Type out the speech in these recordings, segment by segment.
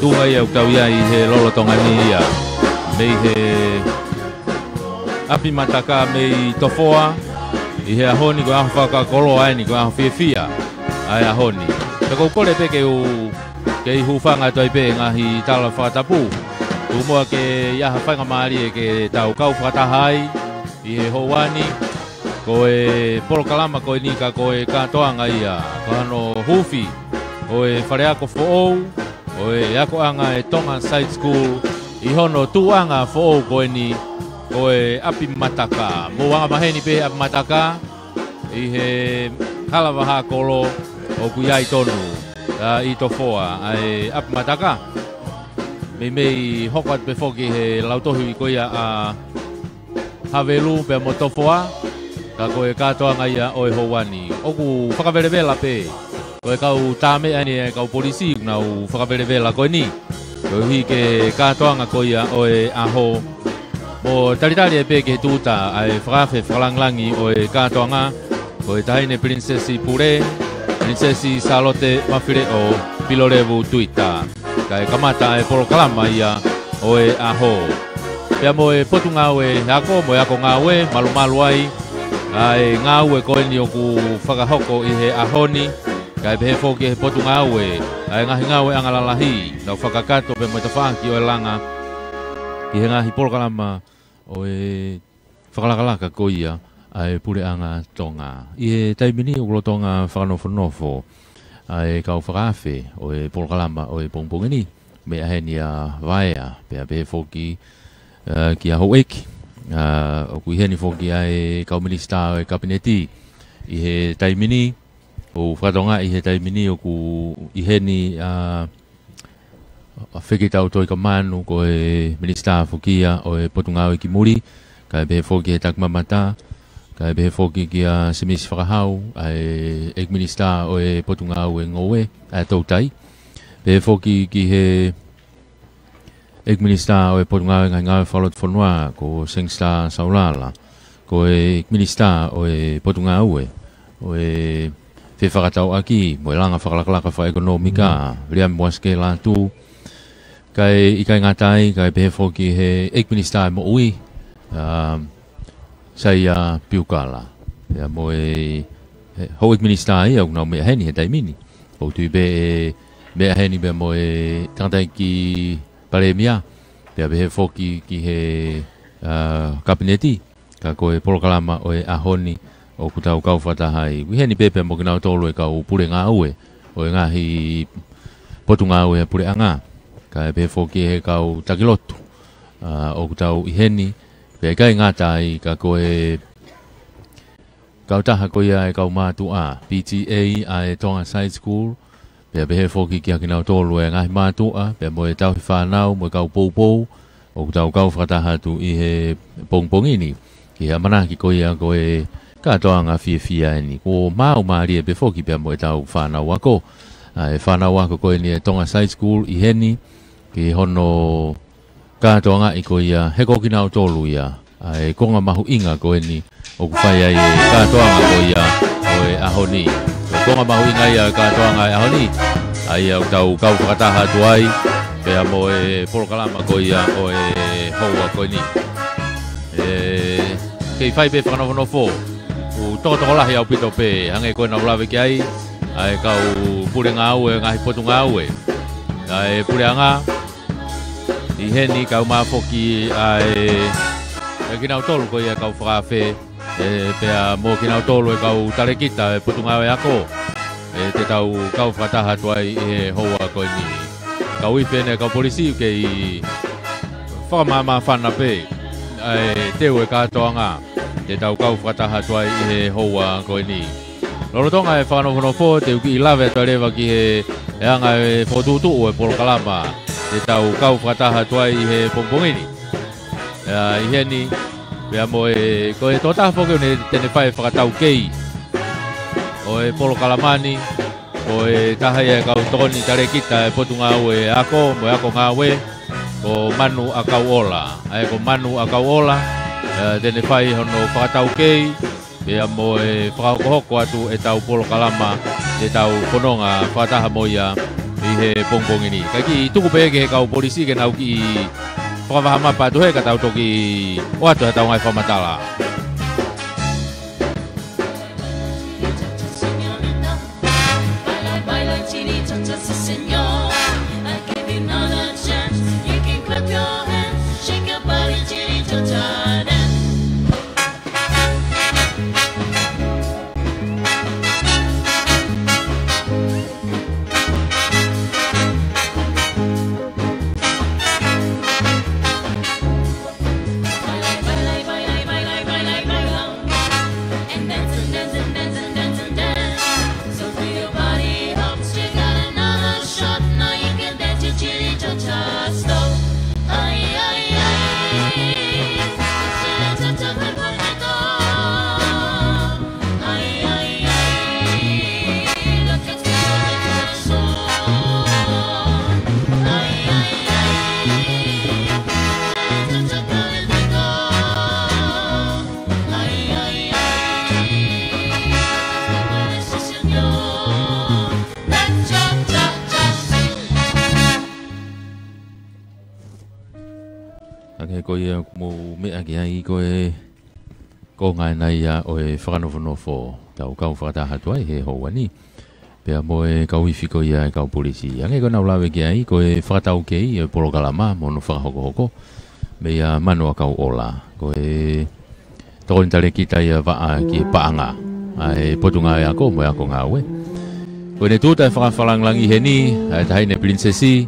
tunga ia utau ia I he lolo tonga ni ia. Mei he api Mataka mei Tofoa. I he ahoni ko aho whakakolo aini ko aho whiawhia. Ai ahoni. Te kou kore pe ke Huufanga toi pe ngahi tala whakatapu. Umua ke iaha whainga maari e ke tau kau whakatahai. I he houani. Ko e polokalama ko e nika ko e Katoanga ia. Ko ano Huufi. Ko e Faleako fo'ou. Ko e Katoanga e Tonga Side School. I hono tuanga fo'ou ko e ni. Ko e api Mataka. Mo wanga maheni pe api Mataka. I he halawaha kolo o kuyai tonu. I Tofoa. Ai api Mataka. Mei hokat pe foki he lautohi ko ia a Havelu pe mo Tofoa. Ka ko e Katoanga ia o e houani. Oku whakaverevela pe. Ko e kau tāme ani e kau polisi na u whakaverevela ko ni. Ko hi ke Katoanga ko ia o e aho. Mo taritari e pe ke tuta ai whakafe whalanglangi o e Katoanga. Ko e tahine prinsesi Pure. Prinsesi Salote Mafile'o Pilolevu Tuita. Ka e kamata e polokalama ia o e aho. Pea mo e potunga o e hako mo e ako ngawe malu ai. Ai ngau e koe ni o ku whakahoko I he ahoni. Kai pehe foki he potu ngau e. Ai ngahi ngau e angalalahi. Nau whakakato pe mo te whaaki o e langa. I he ngahi polokalama o e whakalakalaka ko ia. Ai pure anga Tonga. I he taimini o Tonga whakanofo. Ai kau whakafe o e polokalama o e pongpongini. Me aheni a vaea. Pea pehe foki ki a hoeki. O kui heni foki ai kau minista o e kabineti I he taimini o whakatonga I he taimini o ku I heni whekitau toi ka manu ko e minista fokia o e potunga o e ki muri ka e behe foki e takmamata ka e behe foki ki a semis whakahau ai e minista o e potunga o e ngowe a tautai behe foki ki he Ek minista o e potunga ngai ngau whalot whanua ko Sengsta Saulala. Ko e minista o e potunga ue. O e whewhakatau aki. Mo e langa whakalakalaka wha ekonomika. Ria mwaske Latu. Kai ikai ngatai, kai pehefoki he ek minista mo ui. Saya piukala. Ya mo e ho ek minista i au nau mea heni he taimini. O tui be mea heni be mo e tangatai ki Paremia, pea behe foki ki he kabineti, ka koe polokalama o e ahoni o kutau kau whatahai. Wiheni pepe mo kinau tolu e kau pure ngā ue, o e ngahi potu ngā ue pure anga. Ka behe foki he kau takilotu, o kutau iheni, pea kai ngātai ka koe kau taha koe e kau mātua, PTA a e Tonga Side School, Pea behe foki ki haki nau tolu e ngahi mātua, pea mo e tau hi whanau, mo e kau poupou, o tau kau whakatahatu I he pongpongini. Ki hea manaki ko ia ko e Katoanga whiawhia ni. Ko mau maari e be foki pea mo e tau whanau ako. E whanau ako ko e ni e Tonga Side School I heni, ki hono Katoanga I ko ia he koki nau tolu ia. E konga mahu inga ko e ni, o kuwhai ai e Katoanga ko ia o e ahoni. Konga mahu inga ia Katoanga e ahoni. Ai au tau kau whakataha tu ai. Pea mo e polokalama ko ia o e houa ko ni. Kei whai pe whakanofo. U toko lahi au pito pe. Hange koe na ulawe ki ai. Ai kau pure ngā ue, ngahi potu ngā ue. Ai pure anga. I heni kau mafoki ai. Kinau tolu ko ia kau whakawhe. Pea mo kinau tolu e kau tarekita e potu ngā ue ako. Te tau kau whataha tuai I he houa koe ni. Kau iwhene kau polisi ke I whakamama whana pe. Teu e Katoanga. Te tau kau whataha tuai I he houa koe ni. Lorotonga e whanofo te uki I lawe tuai rewa ki he anga e whotutu o e polokalama. Te tau kau whataha tuai I he pongpongini. I heni. Pea mo e koe totaha whokeu ne tene whai whakatau kei. O e polokalamani, o e tahai e kau toni tare kita e potu ngā ue ako, mo e ako ngā ue, ko manu a kau ola. Ai ko manu a kau ola, tene whai hono whakatau kei, pea mo e whakahokohoko atu e tau polokalama, e tau kononga whakataha mo ia, he pongpong ini. Kaki tuku peke kau polisi ke nau ki whakawahama patu he katau toki watu hatau ngai whamatala. Koe mo mea ki ai koe ko ngai nei a o e whakanofo tau kau whakatahatua he hoa ni. Pea mo e kau iwi ko ia e kau polisi. Ange ko nau lawe ki ai koe whakatau kei e polo kalama mo no whakahoko hoko. Mea manoa kau ola. Koe tokoni tale kita ia waa ki e paanga. Ai potunga e ako mo e ako ngā we. Koe ne tūtai whakawhalanglangi he ni e tahaine prinsesi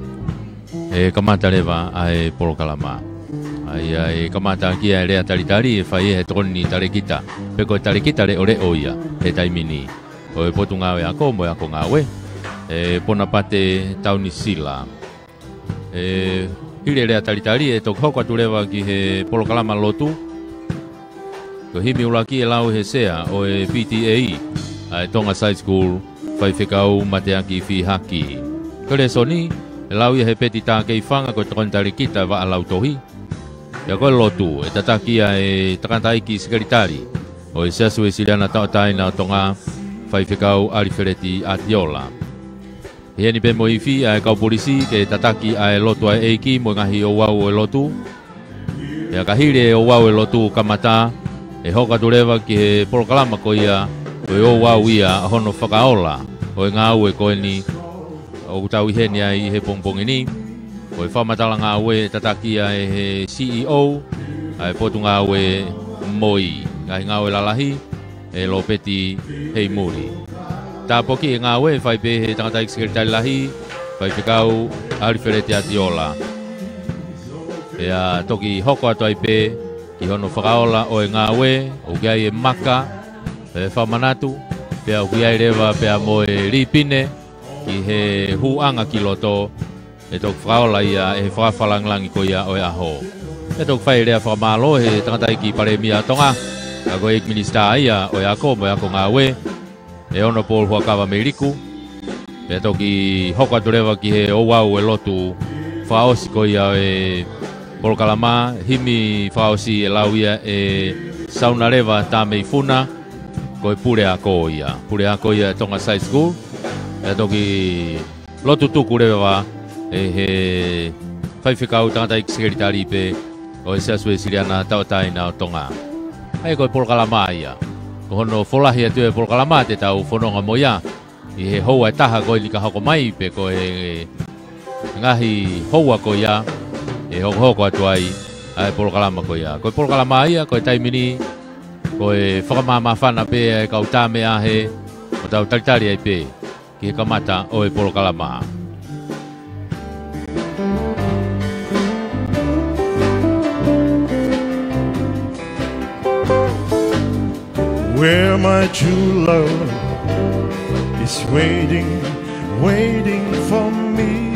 e kamata lewa ai polo kalama. Ai kamata ki e rea talitari e whai e tokoni tale kita. Peko tale kita le ore oia he taimini. O e potu ngā e ako mo e ako ngā we. E pona pate tauni sila. E hile rea talitari e tok hoko atu lewa ki he polo kalama lotu. Ko himi ula ki e lau he sea o e PTA. Ai Tonga Side School whai whekau matea ki whi haki. Ko le soni e lau i he peti tā kei whanga ko tokoni tale kita wa a lau tohi. Ia koe lotu, e tatakia e takantai ki sekaritari. O e seasu e siliana taotai na tonga whai whekau arifereti atiola. Hea ni pe mo iwi a e kau polisi ke tataki a e lotu a eiki mo ngahi o wau e lotu. Ia kahire o wau e lotu kamata e hoka tulewa ki he polokalama ko ia o e o wau ia hono whakaola. O e ngau e koe ni o utau iheni ai he pongpong ini. O e whamatala ngā ue tatakia e he CEO, e potu ngā ue Moi, ngā ue lalahi, e lo peti hei muri. Tā poki e ngā ue whai pe he tangatai sekretari lahi, whai whekau arifereti atiola. E a toki hoko atu ai pe, ki hono whakaola o e ngā ue, o kiai e maka, e whamanatu, pea o kiai rewa pea mo e ripine, ki he huanga ki loto, e tok whaola ia e whakawhalanglangi ko ia o e aho. E tok whai rea whakamalo he tangatai ki pare mia tonga. A ko ek minista ia o e ako mo e ako ngā we. E ono pol huakawa me riku. E toki hoko atu rewa ki he o wau e lotu whaosi ko ia e polo kalama. Himi whaosi e lau ia e sauna rewa tā mei funa. Ko e pure ako ia. Pure ako ia Tonga Side School. E toki lotu tuku rewa e he whai whekau tangatai sekretari pe o e seasu e siriana taotai na o Tonga. Ai koe polo kalama ia. Ko hono wholahi atu e polo kalama te tau whanonga mo ia. I he houa e taha koe ni ka hoko mai pe ko e ngahi houa ko ia. E hoko atu ai ai polo kalama ko ia. Koe polo kalama ia koe taimini. Koe whakamama whana pe e kau tāme ahe o tau talitari ai pe. Ki he kamata o e polo kalama. Where my true love is waiting, waiting for me.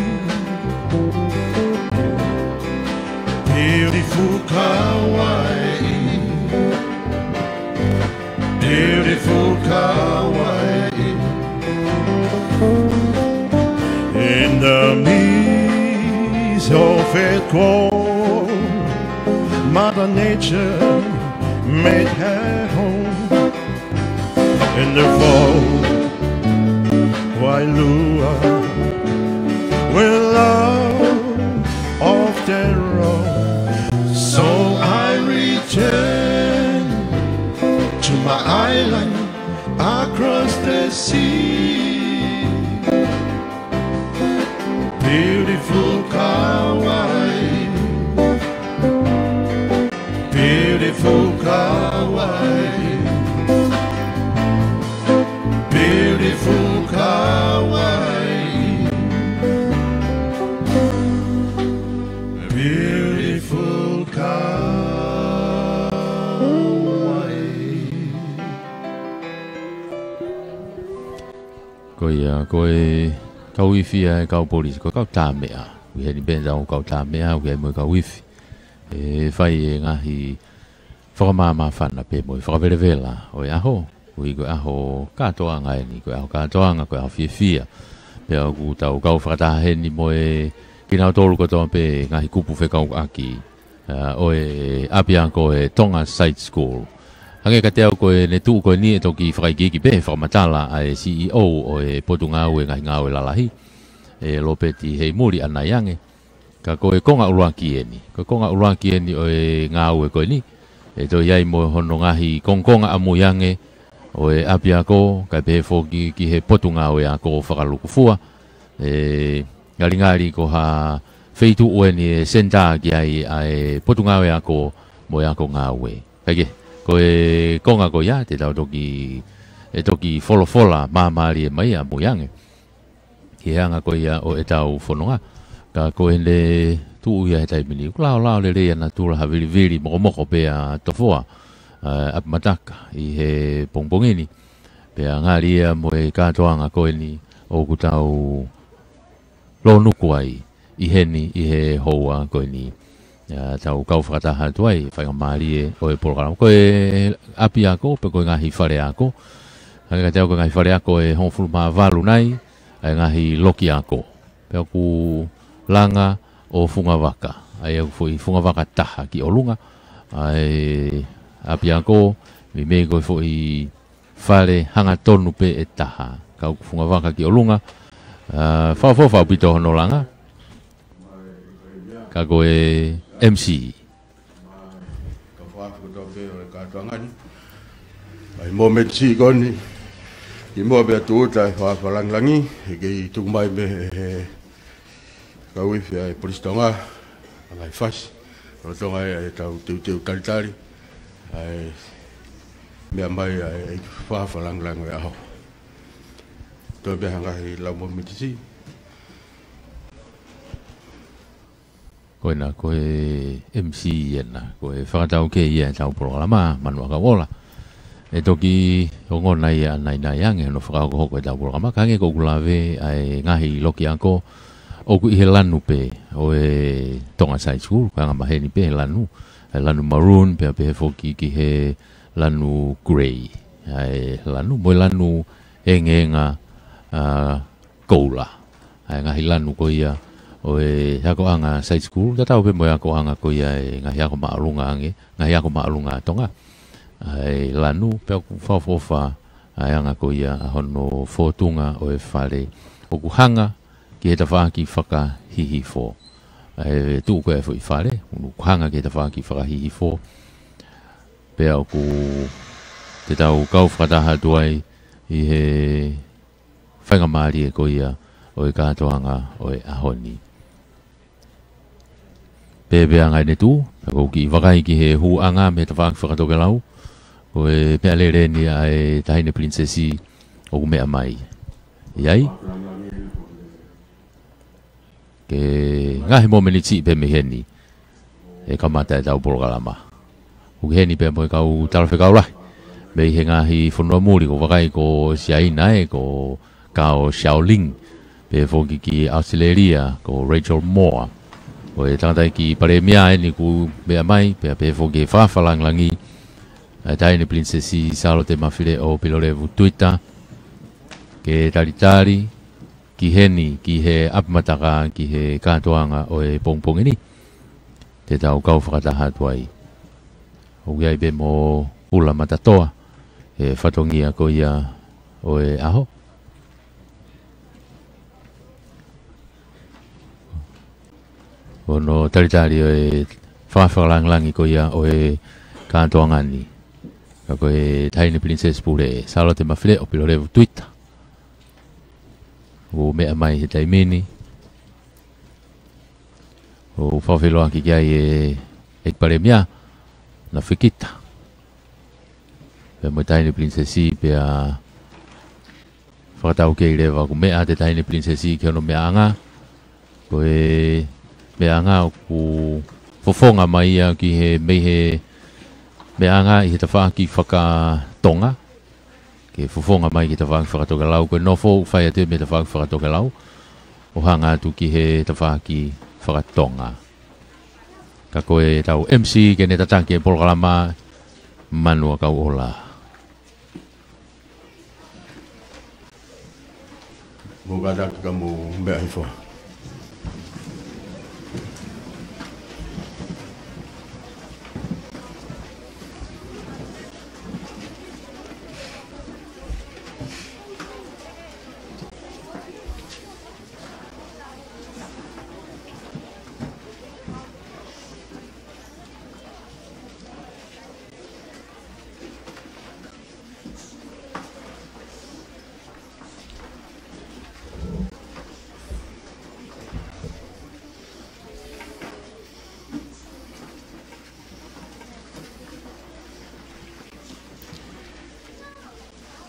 Beautiful Kauai, beautiful Kauai. In the midst of it all, Mother Nature made her home. In the fall, Wailua, where love often roams. So I return to my island across the sea. Beautiful Kauai, beautiful Kauai, beautiful Kauai, beautiful Kauai. Koe kau wifi ai kau polisi ko kau tamea we ni benza kau tamea we mo kau wifi e fai ngahi whakamama whana pe mo i whakavelevela o i aho ui koe aho Katoanga e ni koe aho Katoanga koe aho whiawhia pe au ku tau kau whakatahe ni mo e kina o tolu kotoa pe ngahi kupu whekau aki o e apia ko e Tonga Site School hange ka te au koe ne tuu koe ni e toki whakaikiki pe whakamatala a e CEO o e potu ngau e ngahi ngau e lalahi e lopeti hei muri ana yange ka koe konga uruaki e ni koe konga uruaki e ni o e ngau e koe ni e to iai mo hono ngahi kongkonga amu yange o e apia ko ka pe foki ki he potu ngau e ako whakalukufua e ngaringari ko ha feitu o e ni e senta ki ai a e potu ngau e ako mo e ako ngau e kage koe konga ko ia te tau toki e toki folofola mamari e mai a muyange ki hanga ko ia o e tau whanonga ka koe le tu ia he taimini lao le rea na tura havili moko pe a Tofoa ap Mataka i he pongpongini pe a ngari ia mo e Katoanga koe ni o kutau lo nuku ai i he hoa koe ni tau kau whakataha tuai whainga maari e o e program koe api ako pe koe ngahi Faleako hanga teo koe ngahi Faleako e hongfulu maa walu nai ai ngahi loki ako pe aku langa o funga waka ai aku fui funga waka taha ki olunga ai api ako mi mei koe fui whare hanga tonu pe e taha kau funga waka ki olunga whawhawhau pito hono langa ka koe MC. Ai mo me si goni. I mo be tuta fa falangi ke tu mai me ka wifi ai polistonga ai fas. O tonga ai tau teu kaltari. Ai me mai ai fa falangi ai. To be hanga la mo me si. Koe na koe MC iena, koe whakatau ke ia tau programa, manua ka wola. E toki ongo nai a nai ange, no whakau ko hoko e tau programa, kange ko kulawe ai ngahi loki ako, oku i he lanu pe, o e Tonga Site School, kanga maheni pe he lanu, lanu maroon, pe he foki ki he lanu grey, ai lanu, mo lanu enga koula, ai ngahi lanu ko ia, o e Katoanga Site School ta tau pe mo Katoanga ko ia e ngahi ako maalunga ange ngahi ako maalunga Tonga ai lanu pe ku fa ai anga ko ia hono fotunga o e fale o ku hanga ki ta fa ki faka hihi fo ai tu ko e fo i fale ku hanga ki ta fa ki faka hihi fo pe ku te tau kau fata ha tuai i he whainga maari e ko ia o e Katoanga o e ahoni Pepe angai ne tu, ko ki wakai ki he hu anga me ta whak whakatoke lau, ko e pea le reni ai tahine princesi o mea mai. Iai? Ke ngahi momeni ti pe me heni, e kamata e tau porokalama. Uki heni pe mo e kau talawhi kau lai, me he ngahi whanua muri ko wakai ko siaina e ko kao Shaoling, pe foki ki Australia ko Rachel Moore, o e tangatai ki pare mea e ni ku mea mai, pe a pe foki e whawhalang langi, taine princesi Salote Mafile'o Pilolevu Tuita, ke taritari, ki heni, ki he Mataka, ki he Katoanga o e pongpong ni, te tau kau whakataha tuai. O iai be mo ula matatoa, e whatongia ko ia o e aho. Ono taritari o e whawhakalangi ko ia o e Katoanga ni. Ko e Taine Princess Pule Salote Mafile'o Pilolevu Tuita. O mea mai he taimini. O whawhiloa ki kia e pare mea na whikita. Pea mo Taine Princessi pea whakatau kei rewa ku mea te Taine Princessi ki ono mea anga. Ko e mea anga ku fofonga mai ia ki he mei he mea anga i he tawha ki Tonga. Ke fofonga mai ki tawha ki whakatokelau. Ko e nofo whai atu me tawha ki whakatokelau. O hanga atu ki he tawha ki Tonga. Ka koe tau MC ke ne tataki e polokalama manua kau ola. Mugadak kamu mbea hifo.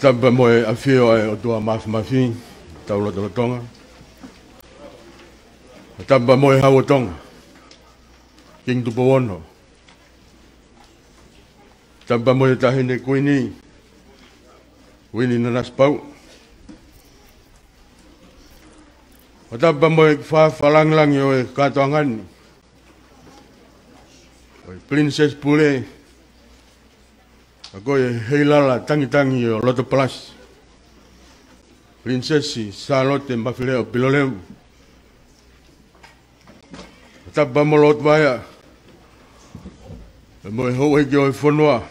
Tamba moe a whio e Otua mafi, taula Tonga. Tamba moe hau Tonga, King Tupowono. Tamba moe tahine kuini, wini nanas pau. Tamba moe whawhalanglangi o e Katoangani. Princess Pule. Ako e heilala tangi o Loto Plus. Princessi Salote Mafile'o Pilolevu. Tapa mo lot vaya. Mo e ho e ki o e whanua.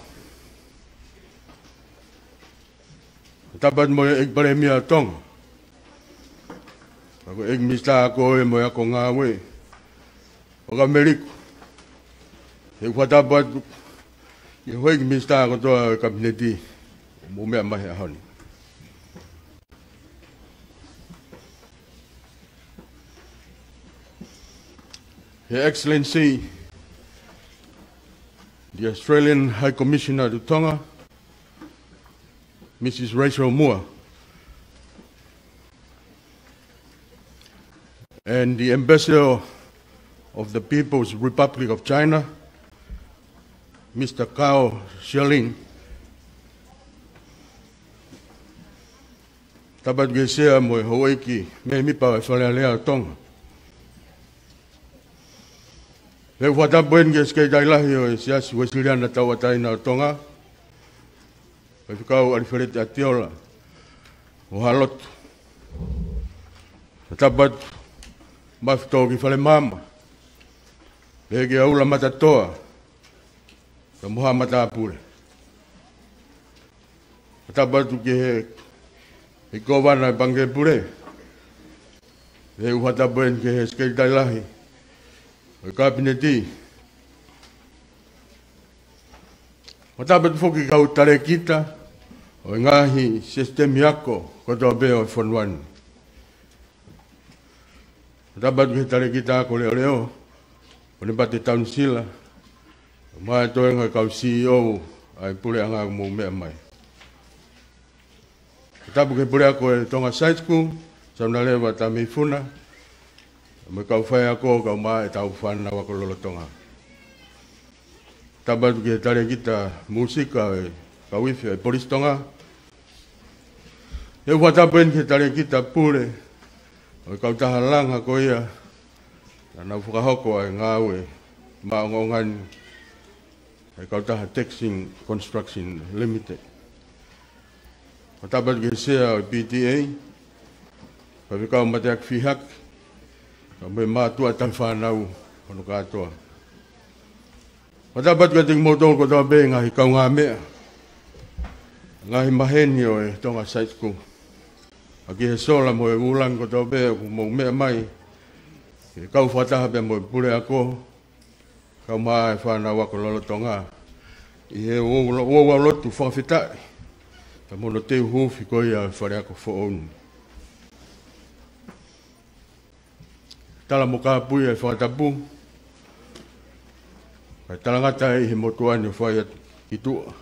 Tapa mo e pare mia Tonga. Ako e mista ako e mo e ako ngā we. O ka Ameriko. E whatapa e hoi ki mista ako toa kabineti. Mo mea mahi a honi. Her Excellency, the Australian High Commissioner to Tonga, Mrs. Rachel Moore, and the Ambassador of the People's Republic of China, Mr. Cao Xiaoling. Tabat gesea mo Hawaii ki me mi pa Faleako Tonga. Le wata buen ges ke dai lahi o siasi wesiliana tawatai na Tonga. E fikau aliferet atiola. O halot. Tabat mafto ki fale mama. Le ge aula matatoa. Ka Tongatapu. Tabat ke e govana bange pure. Le wata buen ke ske dai lahi. O kabineti. O tabat foki kau tare kita. O ngahi sistemi ako. Koto beo fonwan. O tabat ke tare kita ako leo. O ne bate taun sila. O mai toe nga kau CEO. Ai pule anga mo mea mai. O tabat ke pule ako e Tonga Side School. Sauna lewa tami funa. Me kau whai ako, kau maa e tau whana wako lolotonga. Tabatu ke tare kita musika e kawifi e polistonga. E watapen ke tare kita pure. O kau tahalanga ko ia. Na whakahoko e ngāwe maongongan. E kau taha Texing Construction Limited. O tabatu ke sea o PTA. Pawe kau mateak fihak. Kami matua tan whanau kono katoa. Matabat ka ting motol ko tawa be ngahi kau ngā mea. Ngahi maheni o e Tonga Side School. Aki he sola mo e ulang ko tawa be mo mea mai. Kau whataha pe mo pure ako, kau maa e whanau wako lolo Tonga. I he o lotu whawhitai. Ta mono te Huufi koi a Faleako whaonu. Tala mo ka pui e Tongatapu. Kai talangata e he motuani o whai i tua.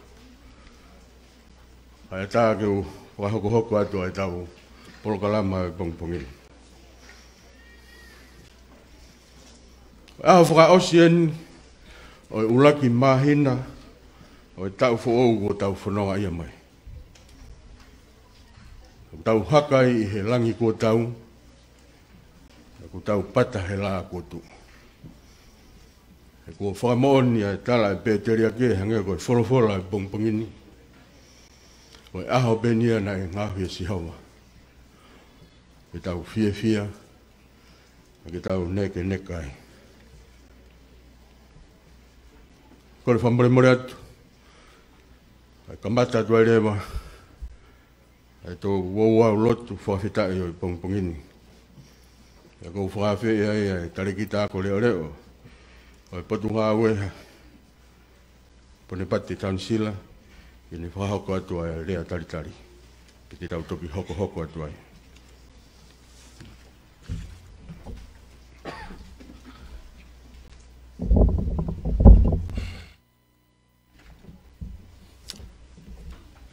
Kai tā ke u wahoko hoko atu ai tau polokalama e pongpongini. Aho whaka osien o ulaki mahina o tau whoou o tau whanonga ia mai. Tau hakai i he langi ko tau, ko tau pata he la ko tu. E ko whakamooni a tala e pēteria ke hange ko e wholofola e pongpongini. O e aho benia na e ngahu e sihawa. Ke tau fia, ke tau neke nekai. Ko le whamoremore atu, ai kamata atu ai rewa, ai tō wauau lotu whawhitai o i pongpongini. E kou whawhi ai tarekita ako leo leo, o i potu ngā weha, pone pati taunsila, i ni whahoko atu ai rea taritari, ki te tau toki hoko atu ai.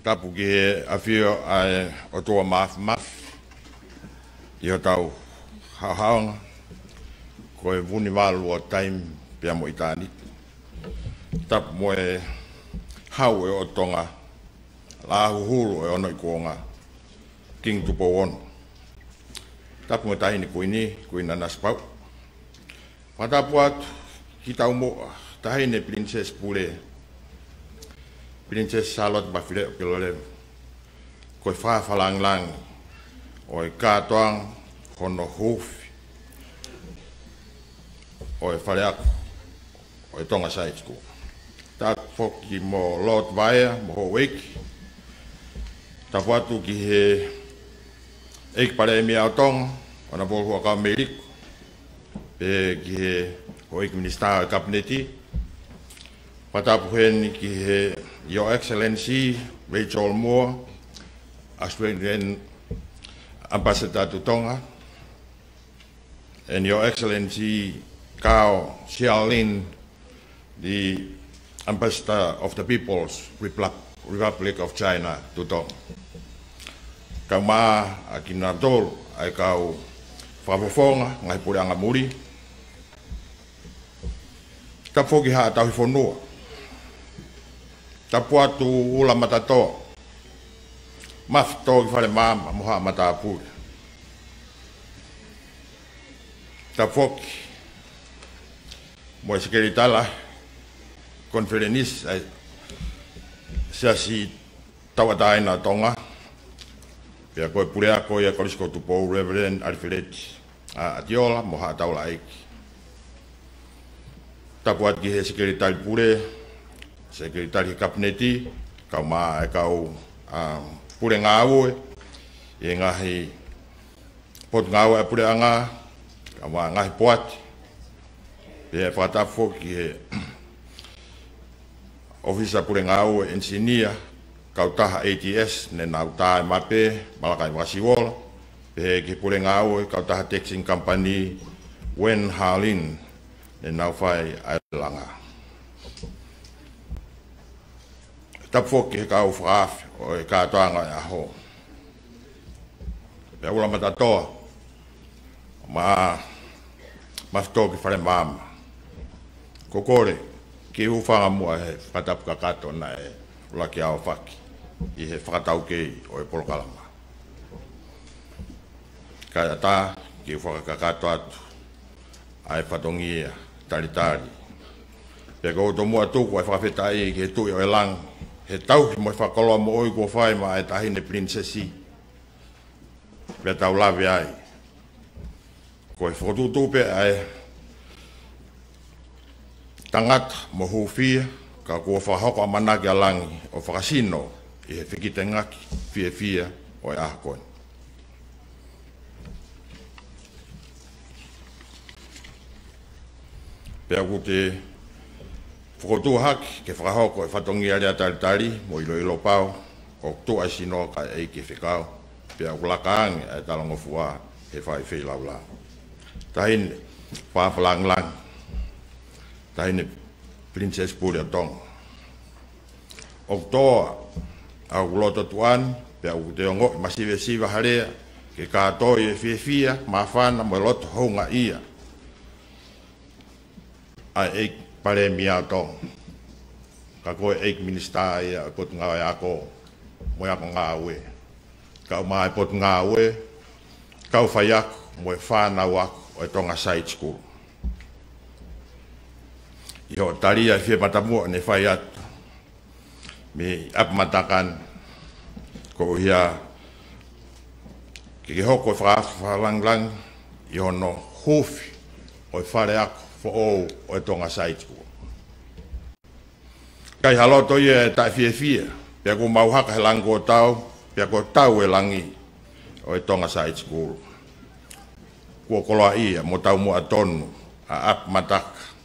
Tapu ki he awhio ai Otua i o tau hauhaonga, ko e vuni walu o taim pia mo i tāni. Tapu mo e hau e o Tonga, la hulu e ono i kuonga, King Tupo Ono. Tapu mo tahini kuina naspau. Patapu atu, ki tau mo tahine Princess Pule, Princess Salote Mafile'o Pilolevu, koe whawhalang o e Katoanga, hono Huufi, o e Faleako, o e Tonga Side School. Tā whoki mo Lord Vaea, mo ho weki, tā whatu ki he eik pare mi au Tonga, o na bolu hua Meriku, pe ki he ho eik minister o kabineti, patapu heni ki he Your Excellency Rachel Moore, Australian Ambassador to Tonga, and Your Excellency Kao Xiaolin, the Ambassador of the People's Republic of China to Tonga. Kau maa a kina tolu ai kau whafofonga ngai pure anga muri. Ta whoki haa tau whonua. Tapu atu ula matatoa. Mafto ki whare mama moha matapure. Tapoki. Mo e sekeritala. Konferenis. Siasi tawataina Tonga. Pia koe Pureako ia kolisko tupou Reverend Alfileti. Atiola moha taula aiki. Tapu atu ki he sekeritali pure. Sekretari kabineti, kau maa e kau pure ngā aue, e ngahi pot ngā aue e pure anga, kau maa ngahi poati. E whakatafo ki he ofisa pure ngā aue engineer, kau taha ATS, ne nau tae mape, malakai wasiwola. E ki pure ngā aue, kau taha taxing company, Wen Harlin, ne nau whai ailanga. Tapoki he kau whaafi o e Katoanga e aho. Pea ula matatoa, maftoki whare mama. Kokore, ki uwhanga mua he whatapu kakato na e ulaki ao whaki, i he whakatau kei o e polokalama. Kaya tā, ki uwhaka kakato atu, ai whatongia, taritari. Pea kou to mua tuku ai whakawhetai ki he tui o e lang, he tauhi mo e whakoloa mo oi kua whai ma e tahine princesi. Pea tau lawe ai. Ko e whakututupe ai tangata mo Huufi, ka kua whahoko a manaki a langi o whakasino i he whikite ngaki, fia o e ahakoni. Pea ku te whakotua haki ke whakahoko e whatongi alea tari mo ilo pau o tua sino ka e ke whikau. Pea ku lakaangi e talango fua e whai whilaula. Tahine whawhalanglang. Tahine Princess Pulia Tonga. O toa au loto tuan pea ku te ongo masive siva harea ke kātoi e whiawhia mawhana mo loto honga ia. Ai eik pare mia tong. Ka koe eik minister ia kot ngā ako mo ako ngā ue. Kau mai pot ngā ue, kau whaiako mo e whānau ako o e Tonga Side School. Iho taria whia matamua ne whai atu. Me apmatakan ko hia ke hoko e whaalanglang iho no Huufi o e Faleako o e Tonga Side School. Kai haloto ia e tai whiawhia, pia ko mauhaka he lango o tau, pia ko tau e langi o e Tonga Side School. Kua koloa ia mo tau mua tonu a ap Mataka.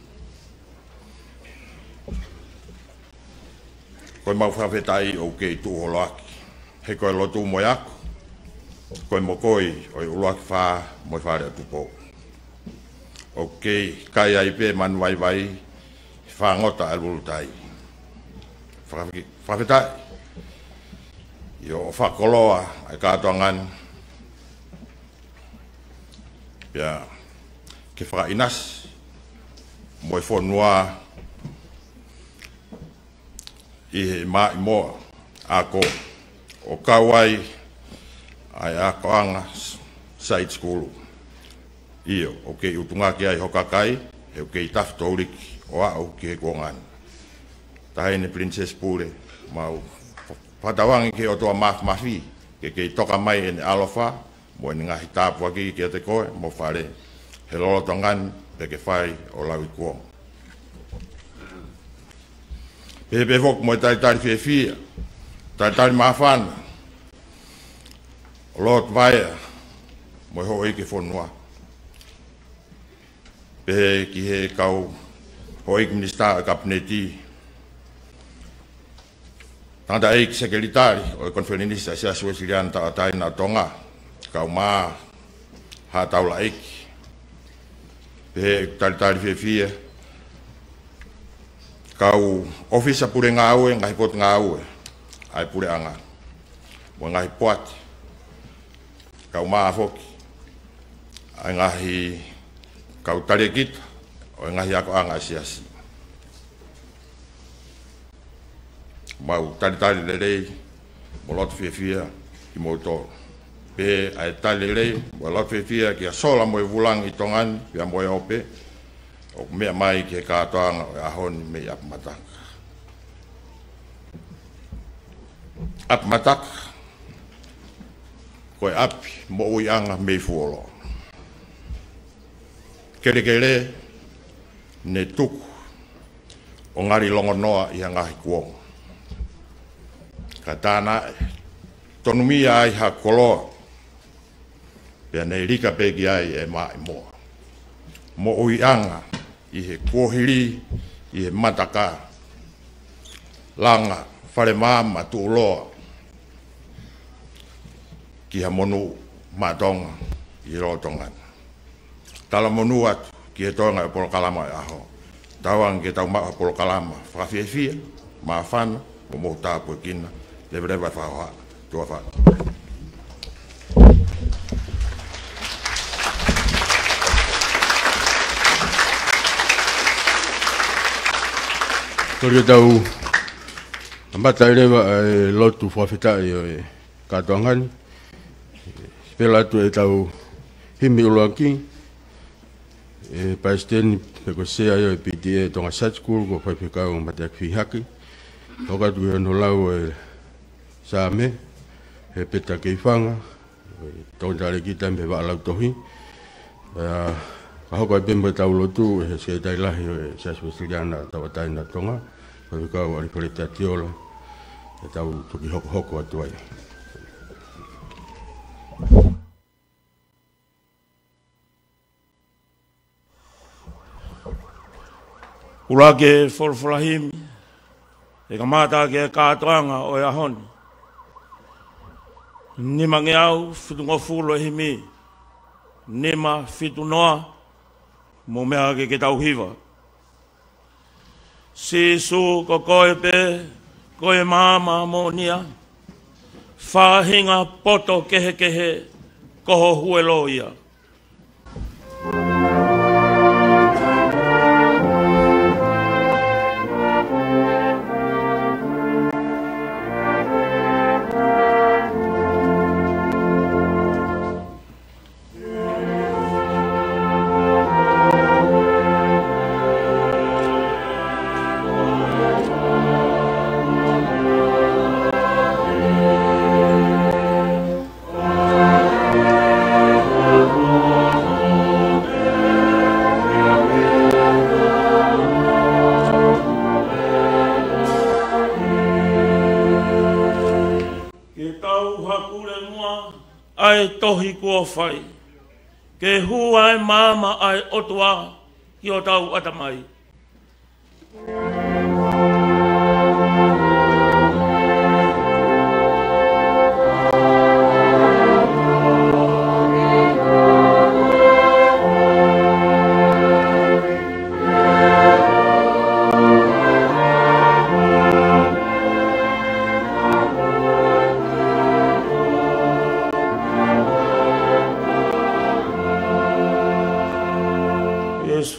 Koe mauwhawhetai o kei tūholoaki. He koe lotu mo ako, koe mo koi o i uloaki whaa mo i whare atupo. O kei kai ai pe manuai vai whangota alulutai. Whawhetai. Io whakoloa ai Katoangan. Pia ke whainas mo i whonua i he mai moa ako o kawai ai Katoanga Side School. Io, o kei utungaki ai hokakai, e o kei taftouriki o au ki he kuongan. Tahine Princess Pule, mau whatawangi ke Otua mafi, ke kei toka mai ene alofa, mo ene ngahi tāpua ki te koe, mo whare, he lolotongan pe ke whai o lau i kuong. Pepe fok mo e taritari whiawhia, taritari mawhana, o lot vaia, mo e ho eke whonua. Pehe ki he kau ho eke minister a kabineti, tanda eke sekelitari o e konferenista sia suesilian ta atai na Tonga, kau maa ha taula eke. Pehe taritari whiawhia, kau ofisa pure ngā ue, ngahi pot ngā ue, ai pure anga, mo ngahi poati, kau maa foki, ai ngahi kau tare kita, o ngahi ako anga asiasi. Mau tari lelei, mo loto whiawhia ki mo tō. Pe ai tari lelei, mo loto whiawhia ki a sola mo e wulang i tongan, pia mo e ope, o mea mai ki he Katoanga o e ahoni me i ap Mataka. Ap Mataka, koe api mo ui anga me i fuolo. Kere ne tuku o ngari longo noa i hangahi kuong. Ka tāna tonumia ai ha koloa, pia nei rika pegi ai e mai moa. Mo ui anga i he kuohiri, i he Mataka, langa, whare māma tu uloa, ki ha monu mātonga i rotongan. Tala monu atu ki he tonga e polokalama e aho. Tawang ke tau maa polokalama, whakawhiawhia, maa whana, mo mo tāpu e kina, lewe whaoha, tua whana. Torio tau ambata rewa e lotu whawhetai o e Katoangani. Pela atu e tau himi uloaki. E paisteni pe ko sea yo e PTA Tonga Side School ko whaiwhikau o Mataka whihaki. Tokatu e no lau e Same, he peta kei whanga, tōntare ki taime wa alau tohi. Ka hoko e pemba tau lotu e se tai lahi o e Saswesiliana tawatai na Tonga, whaiwhikau ari pareta tiola, e tau tuki hoko atu ai. Ura ke wholwhulahimi, e ka mata ke Katoanga o ia honi. Nima nge au, whitunga fulo himi, nima whitu noa, mo mea ke tauhiwa. Si su ko koe pe, koe mama mo nia, whahinga poto kehe kehe, koho huelo ia. Ai tohi kua whai, ke hua e mama ai Otua ki o tau atamai.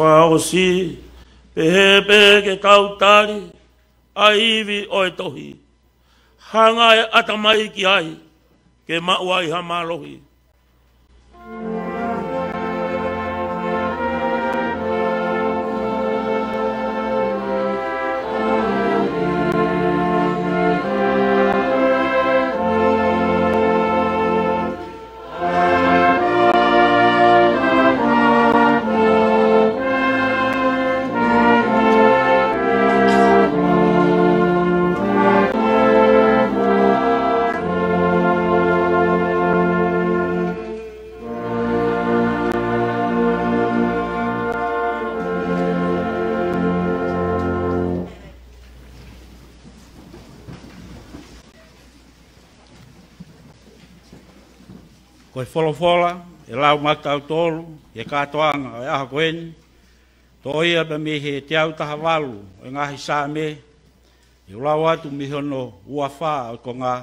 Whao si, pehepe ke kautari, a iwi o e tohi. Hanga e atamai ki ai, ke maua i hamalohi. Koe wholofola, e lau matau tolu, e Katoanga, e aha koeni, to ia pe me he te au taha walu, e ngahi sā me, e lau atu mi hono ua whā o ko ngā,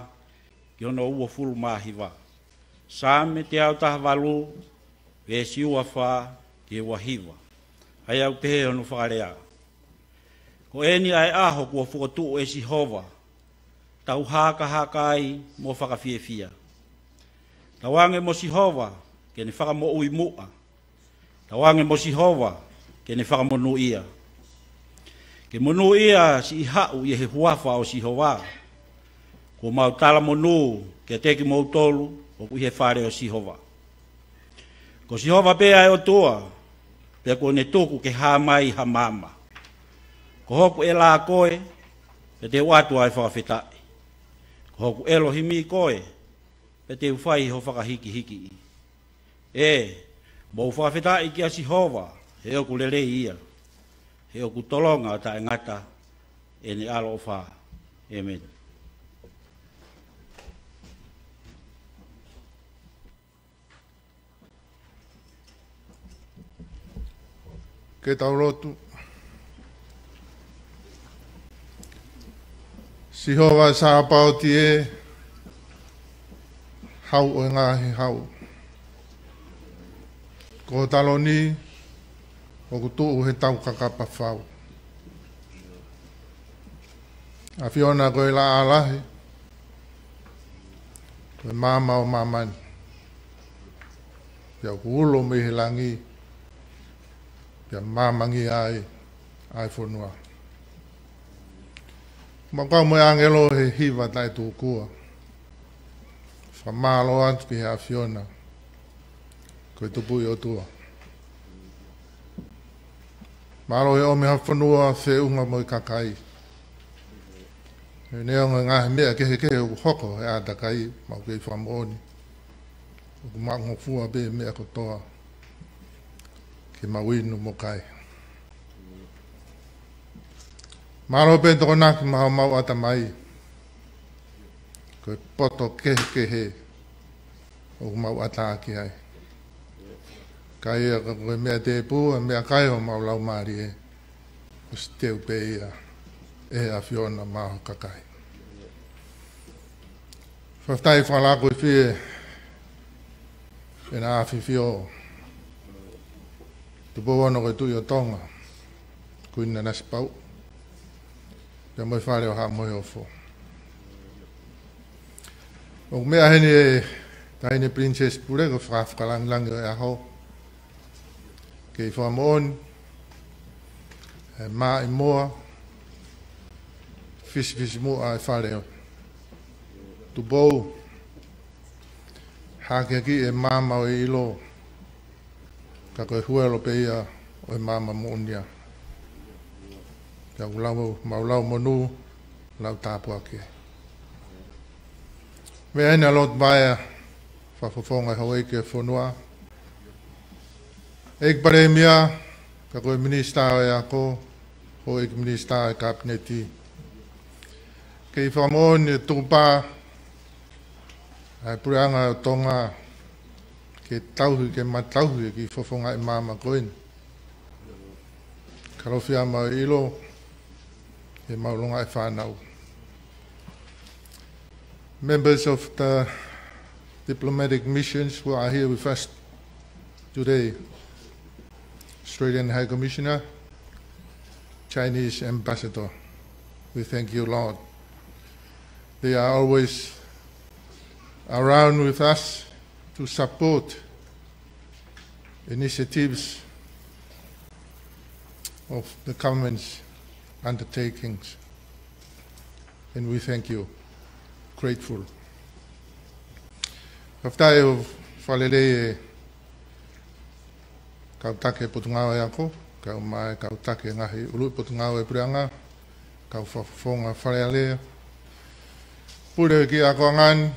ki hono ua fulu mahiwa. Sā me te au taha walu, e si ua whā, ki e wahiwa. Ai au te he hono whārea. Ko eni ai aho kua whukotu e si hova, tau haka ai mo whakawhiewhia. Tawange mo Sihova, ke ne whaka mo ui mua. Tawange mo Sihova, ke ne whaka monu ia. Ke monu ia si ihau i he huafa o Sihova. Ko mau tala monu, ke teki mo tolu, o kui he whare o Sihova. Ko Sihova pea e Otua, pe ko ne tuku ke hamai hamama. Ko hoku e la koe, pe te watu ai whakawhetai. Ko hoku Elohimi koe, pe te uwhai ho whakahiki hiki. Mo whakawhetai ki a Sihova, he oku lele ia. He oku tolonga o ta ngata, e ne alo o wha. Amen. Ke tau rotu. Sihova sa pao tie, hau o ngahi hau. Ko taloni, o kutu he tau kakapa whau. A Fiona koe la alahi, koe mama o mamani. Pia kuulo me he langi, pia mamangi ai whanua. Makau mo angelo he hiva tai tu kua. Whamalo atu ki hea Fiona. Koe tupu i Otua. Malo he ome hawhanua se unga mo i kakai. E neonga ngahe mea kehe uku hoko he atakai. Mau kei whamoni. Uku mango fua be mea kotoa. Ke mawinu mo kai. Maro pe toko naki maho mau ata mai. Ko poto kehe o mau ata aki ai. Kai a koe mea te pū, a mea kai o mau lau maari e. O si teu pe ia e a Fiona maho kakai. Whaftai Faleako i whie e na awhi whio. Tu pōwano koe tui o Tonga. Kuina nasi pau. Pia moi whare o haa moi o fo. O mea hene e taine Princess Pure ko whakalangilangi o e aho. Kei whamoon. E maa i moa. Fisi mua e whare o. Tu bou. Hake ki e mama o e ilo. Ka koe huelo pe ia o e mama moonia. Ka maulau monu, lau tāpu ake. Mea ena lot baia, whafafonga hau eke whanua. Eik pare mea, ka koe minista o e ako, ho eik minista e kabineti. Kei whamoni e tūpā, ai pureanga o Tonga, ke tauhi, ke matauhi, ki whafonga e mama koin. Karofia ma ilo, e maulunga e whanau. Members of the diplomatic missions who are here with us today, Australian High Commissioner, Chinese Ambassador, we thank you, Lord. They are always around with us to support initiatives of the government's undertakings, and we thank you, grateful. Haftai o whalele e kautake potungao e ako, kau mai kautake ngahi ulu potungao e purianga, kau whafonga whalele. Pure ki ako ngan,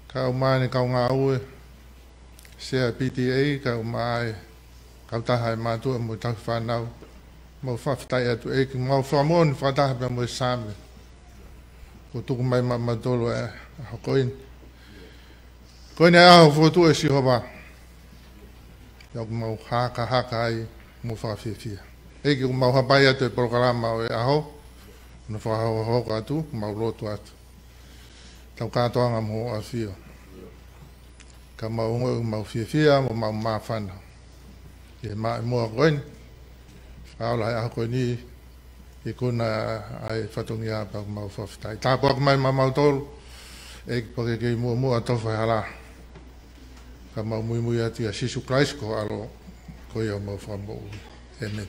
kau mai ne kau ngā ue, sea PTA, kau mai kautaha e mātua mo tau whanau, mau whaftai atu e ki mau whamon whataha pia mo e sāme. Ko tuku mai mamadolo e hakoin. Koine aho whotu e si hoba. Iau mau haka ai mo whawhiawhia. Eki ku mau hapai atu e programa o e aho. No whahauhoko atu, mau lotu atu. Tau Katoanga mo a whio. Ka mau ungo mau whiawhia mo mau mawhana. E mai mua koin. Paula e ako ni i kuna ai whatungi a pa mau whawhitai. Tā pōk mai mau tolu, e pake kei mua tofu hala. Ka mau Moimoi ati a Sisu Christ ko alo ko ia mau whamou. Amen.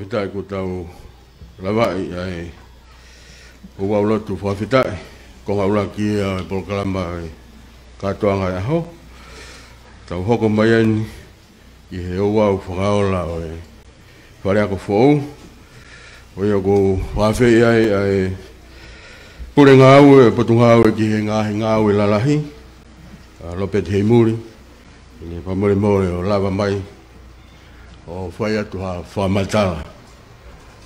whawhitai ko tau lawai ai o waulotu whawhitai ko ngaula ki e polokalama Katoanga e aho tau hoko mai ani i he o wau whangaola o e Faleako fōu o ia ko whawhei ai pure ngāu e patungāu e ki he ngāu e lalahi lopet hei muri ni pamore more o lava mai o whai atu ha whamatala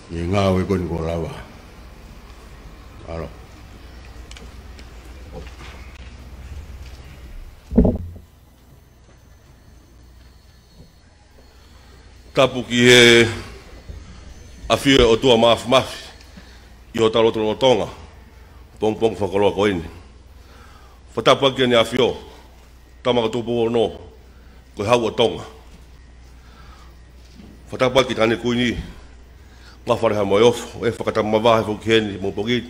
i ngāu e koni ko lava aro tapu ki he awhio Otua mafi i o taloto o Tonga pong whakoloa ko ini whatapu aki ni awhio tamaka tupu o no ko hau o Tonga whatapu aki tani kuini ngā whareha moi ofo e whakatama wahe fuki heni mō pokit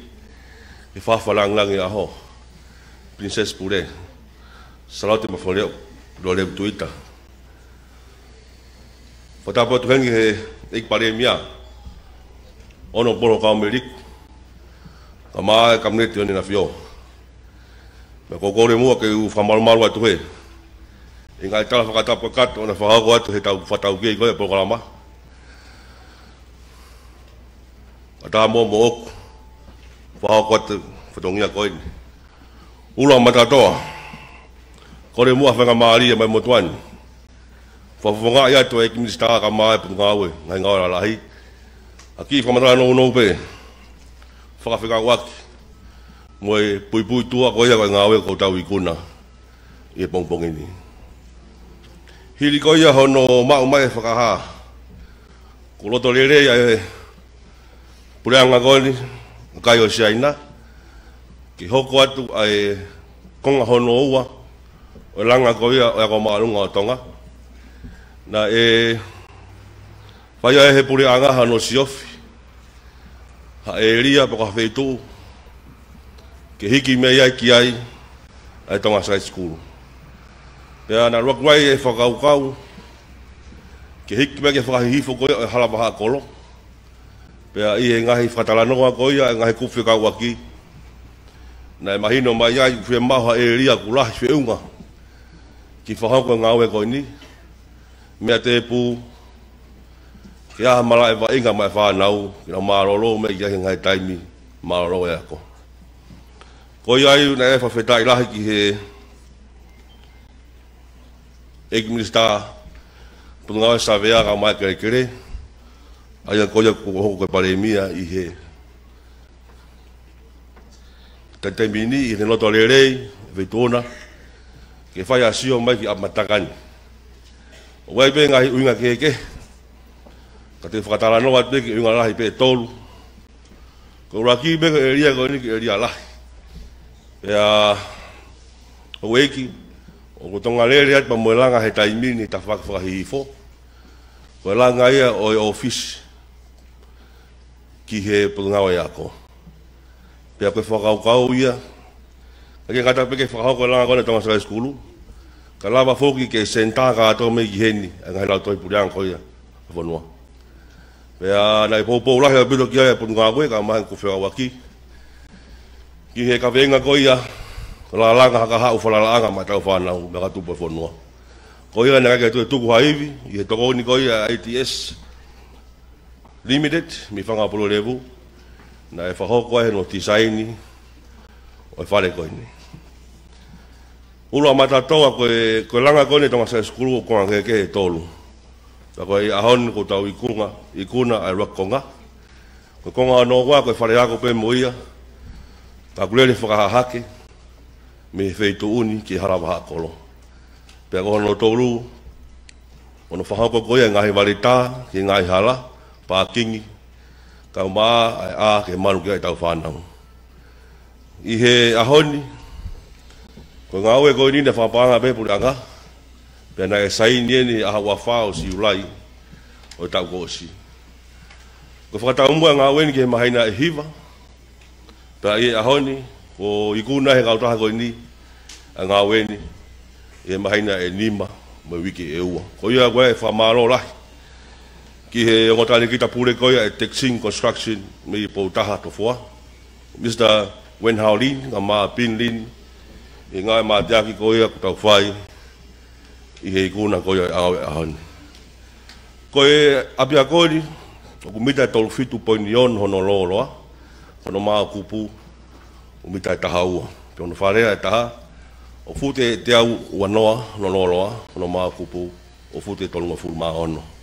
e whawhalangi aho Princess Pure Salote Mafile'o Pilolevu Tuita whatapu atu hengi he ik pare mia ono poro ka Ameriku ka maa kamneti oni na fio me kokore mua ke u whamarumaru atu he i ngai tala whakatapu kato ona whahago atu he tau whatau kia i koe programa a tā mō oku whahago atu whatongia koe ni ula matatoa kore mua whenga maaria mai motuani whawhonga i atu e ki minister ka maa e putu ngāwe ngai ngāwara lahi a ki whamatara no pe whakawhika waki mo e pui tua ko ia koe ngāwe ko tau i kuna i e pongpongi ni hiri ko ia hono mau mai whakaha ko loto lere ia e pureanga koe ni kai o siaina ki hoko atu ai konga hono ua o langa ko ia o ako maalunga o Tonga na e whai he pureanga hano siofi ha e ria po ka feitu ke hiki me ia ki ai ai Tonga High School pea na rokwai e whakaukau ke hiki me ke whakahihifo ko ia e halapaha kolo pea i e ngahi whatalanoa ko ia e ngahi kuwhi kauaki na e mahino mai ai whi maha e ria kulahi whiunga ki whahoko ngāwe ko ni mea te pū ki aha mara e wa inga mai whanau ki na maroro me i ahi ngai taimi maroro e ako ko iai na e whawhetai lahi ki he eki minister pungawe sa vea ka mai kere kere aia ko ia hoko koe paremia i he taimini i he noto lerei veitona ke whai asio mai ki a Matakani o wai pe ngahi uinga keke ka te whakatara noa te ki uinga lahi pe tolu ko raki me ke eria ko ni ke eria lahi pea o weki o ko tonga lere at pa moelanga he taimini ta whakahihifo ko langa ia o e office ki he pulungawa ia ko pea koe whakaukau ia ke kata pe ke whakahoko langa kone Tonga High School ka lava foki ke senta ka ato me ki heni a ngai lau toi puriang ko ia whanua pea nai popo lahi a bito ki aia punga koe ka mahen ku whakawaki ki he ka venga ko ia la langa haka hau whalalanga mai tau whanau me ka tupo whanua ko ia naka ke tuku haivi i he toko ni ko ia ATS Limited mi whanga Pilolevu na e whahoko e no tisaini o e whare koe ni ulo matatoa koe langa koe ni Tonga High School o konga keke he tolu ta koe ahon ko tau ikuna ai rakonga koe konga no wa koe Faleako pe moia ta kulele whakahahake me feitu uni ki harawaha kolo pea koho no tolu ono whahoko koe ngahi walita ki ngahi hala pākingi kau maa ai a ke manu ki ai tau whanau i he ahoni ko ngāwe koe ni na whapanga pe puranga pea na e saini ni aha wafao si ulai o tau koosi ko whakataumua ngāwe ni ke mahaina e hiva pea i ahoni ko ikuna he kautaha koe ni a ngāwe ni e mahaina e nima me wiki e ua ko ia koe e whamaro lahi ki he ngotani kita pure koia e Texing Construction me po taha Tofoa. Mr. Wen Haolin, ngama Pinlin, i ngai ma tiaki koia ku tau whai, i he ikuna koia e awe ahon. Koe apia koiri, o mita e tolu fitu poinion hono looloa, hono maa kupu, o mita e taha ua. Pe ono wharea e taha, o fute te au wanoa, hono looloa, hono maa kupu, o fute e tolu ngafuru maa ono.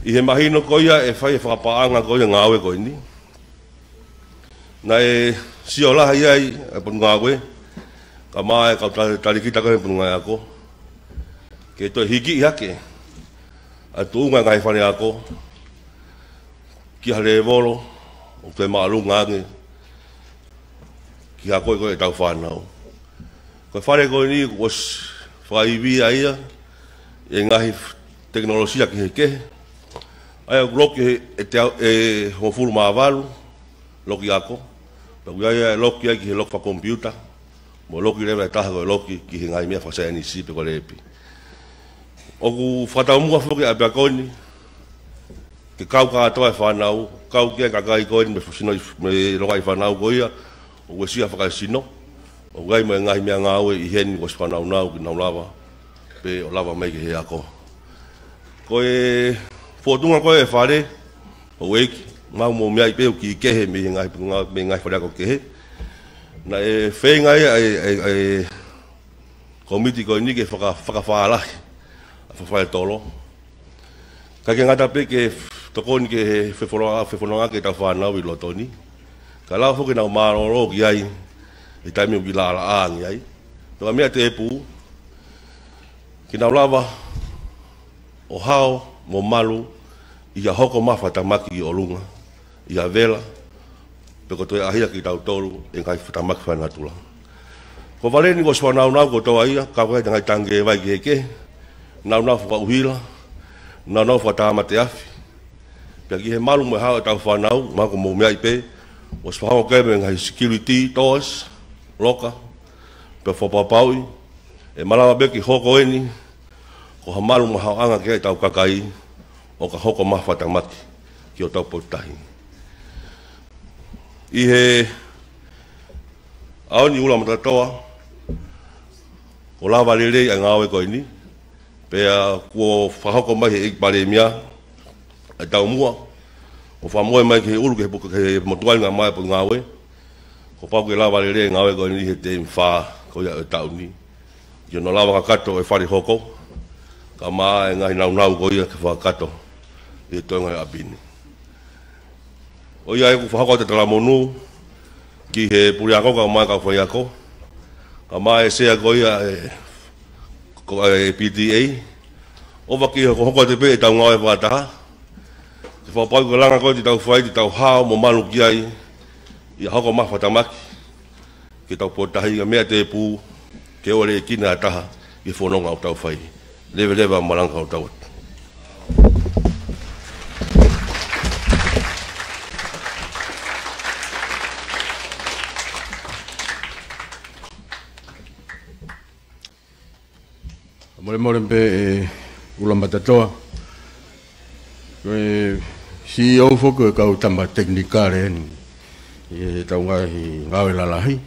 I he mahino koia e whai e whakapaanga koia ngāwe koini. Na e sio laha iai e pun ngāwe, ka maa e kau tarikita koe pun ngai ako. Ke toi hiki i hake, a tuunga ngai Faleako, ki hale e volo, o te maalu ngange, ki hako e koe e tau whanau. Koe whare koe ni was whaiwi a ia, e ngahi teknolosia ki he kehe, ai o loki e te e hofuru maavalu, loki ako, tapi ai loki ai ki he loki fa computer, mo loki lewa e taha koe loki ki he ngai mea whasea ni sipe ko lepi. Oku whataumua whuki a pia koini, ke kau katoa e whanau, kau kia kakai koini me roka i whanau koia, o ue sia whakaisino, o gai mo e ngahi mea ngāwe i heni was whanau nau ki nau lava, pe o lava mai ki he ako. Koe Fotunga koe e whare, o eiki, mau mo mea i peo ki kehe me ngai Faleako kehe. Na e whengai e komiti koe ni ke whakawhaalahi, a whawhai tolo. Ka ke ngata pe ke tokoni ke whewhononga ke tau whanau i lotoni. Ka lau whoke nau maroro ki ai, i taimi o ki laala aangi ai. Toka mea te epu, ki nau lava, o hao, mo malu, ia hoko mawhatamaki i olunga, ia vela, peko toi ahia ki tau tolu, e ngai whatamaki whanatula. Ko valeni ko swa nau ko toa ia, ka koe ngai tange e vai ki heke, nau whaka uhila, nau whatama te afi. Pia ki he malu me hao e tau whanau, mako mo mea ipe, o swa hao keme ngai security toas, loka, pia whapapaui, e malawa beki hoko eni, ko ha malu ma hao anga ke tau kakai, o ka hoko mawhatamaki ki o tau potahi. I he aoni ula matatoa, o lawa lelei a ngāwe koe ni, pea kua whahoko mai he ikpare mia, a tau mua, o whamoe mai ki he uru ke he motuai ngā mai po ngāwe, ko pau ke lawa lelei ngāwe koe ni he te mwha koe a tau ni. Ki no lawa ka kato e whare hoko, ka maa e ngahi nau koe ke whakato, e toenga e apini. O ia e ku whahako te talamonu, ki he puriako ka mai ka whaiako, ka mai e sea koia e PTA, o waki he hoko te pe e tau ngau e whataha, te whapau ka langa koe te tau whai, te tau hao mo manu ki ai, i a hoko mawhatamaki, ki tau potahi, ka mea te pū, ke ore e kina ataha, i whanonga o tau whai, lewa malanga o tau atu. Mole mpe e ula matatoa. Koe CEO foko e kau tamba teknikare ni. E tau ngai ngawe lalahi.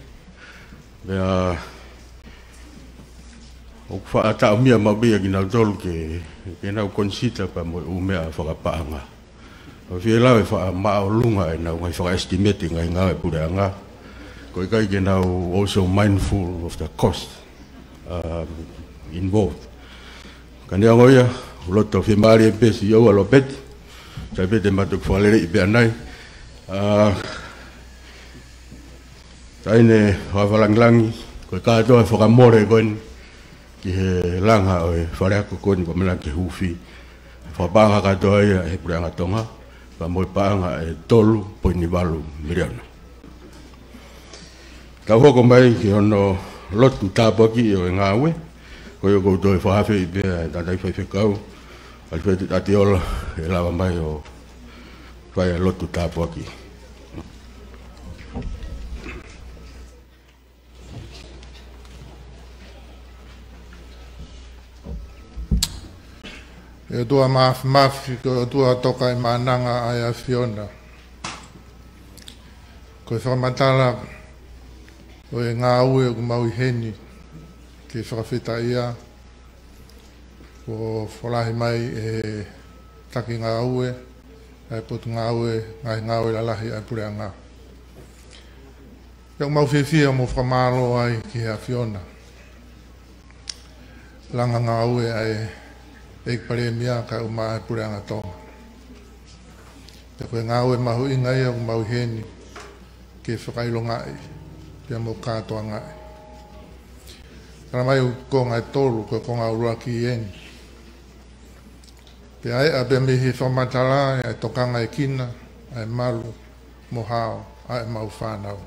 Bea o whaata mia mabia ki nau tolu ke nau konsita pa mo umea whakapaanga. O fie lawe wha maa o lunga e nau ngai whaka-estimate ngai ngawe pureanga. Koe kai ke nau also mindful of the cost involved. Kani angoia, uloto fi mari e pesi iau alopeti, sai pete matuk whalere i pia nai. Taine whawalanglangi, koe kātoa whakamore koen, ki he langa o e Faleako koen ko mena ke Huufi. Whapanga kātoa ia e pureanga Tonga, ka moe paanga e 3.2 miliona. Tau hoko mai ki ono lotu tāpaki o e ngāwe, koe o koutou e whahawhi i pia e tātai whaiwhekau, alipeti tatiola e lawa mai o whai a lotu tāpuaki. E tua mafi ko tua toka I mananga ai a Fiona. Ko whamatala o e ngā ue o mau heni ke whakawhita ia ko whalahi mai e taki ngā ue ai potu ngā ue ngā ue lalahi ai pure ngā. Iau mau whiwhia mo whamaro ai ki a Fiona. Langa ngā ue ai e pare mia ka uma ai pure ngā tonga. Te koe ngā ue mahu inga ia o mau heni ke whakailonga ai. Pia mo Katoanga ai. Kana mai ko ngai tolu ko ngā urua ki eni. Pia ai a bea mihi whamatala ai tokanga I kina, ai malu, mo hao, ai mau whanau.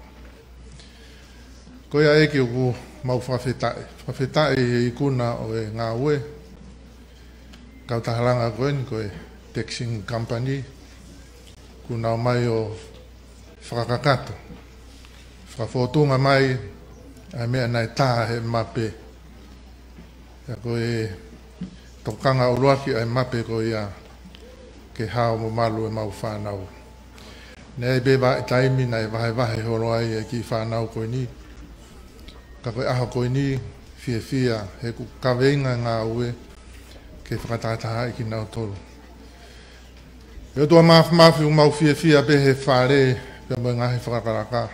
Ko ia eke o mau whawhetai. Whawhetai I kuna o e ngā ue. Kau taharanga koen koe taxing company. Kuna o mai o whakakato. Whakawhotunga mai ai mea nai tā he mape. Ia koe tokanga o ruaki ai mape ko ia ke hao mo malu e mau whanau. Nei beba I taimi nei vahe horo ai e ki whanau koe ni. Ka koe aha koe ni fia he ku kawenga ngā ue ke whakatataha I ki nau tolu. Eo tua mafi o mau fia be he whare pe mo ngahi whakakaraka.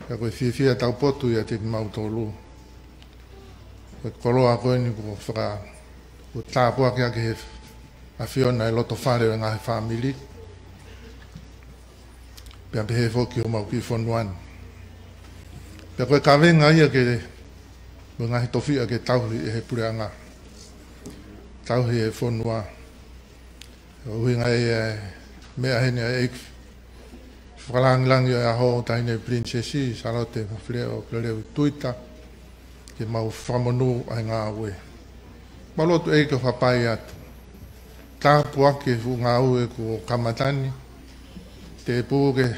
Ka koe fia tau potu ia te mau tolu. Koe koroa koe ni ko whaka o tāpua kia ke he a Fiona I loto whare o ngahi whamili. Pea pe he whoki o mau ki whonuan. Pea koe kawenga ia ke mo ngahi tofia ke tauhi e he pureanga. Tauhi e whonua. Ui ngai mea hene e whakalangilangi o aho tahine princesi, Salote Mafile'o Pilolevu Tuita, ke mau whamonu ai ngā ue. Malotu e ke whapai atu. Tāpu ake fu ngā ue ko kamatani, te pūke.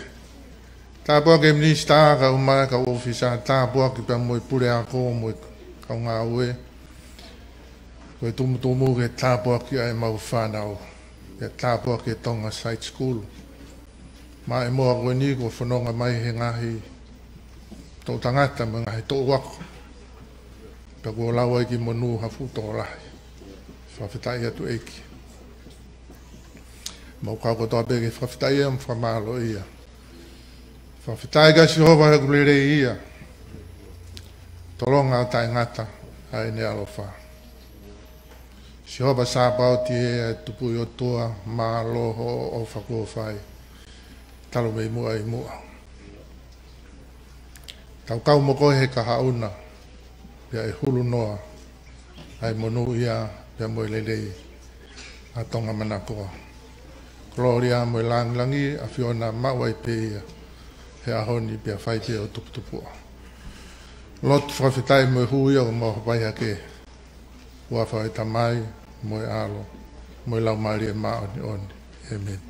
Tāpu ake minista ka umara ka ofisa, tāpu ake pia moi pure ako moi ka ngā ue. Koe tumutumu ke tāpu ake ai mau whanau. Ke tāpua ke Tonga Side School. Ma e moa koe ni ko whanonga mai he ngahi tō tangata ma ngahi tō wako. Pea kua lawa i ki monu hafu tō rahi. Whawhitai atu eiki. Mau kau ko tō peke whawhitai am whamalo ia. Whawhitai kasi hova he kulere ia. Tolonga o tai ngata ai ne alofa. Si hoba sāpau tie tupu I Otua, mā loho o whakowhai. Talo mei mua I mua. Tau kau moko he ka hauna. Pia e hulu noa. Ai monu ia pia moe lelei. A tonga manakoa. Gloria moe langlangi a Fiona mawai pe ia. He ahoni pia whai pe o tuputupua. Lot whawhitai moe hui o mo pai hake. Ua whai tamai. Moe alo, moe lau maari e maoni oni. Amen.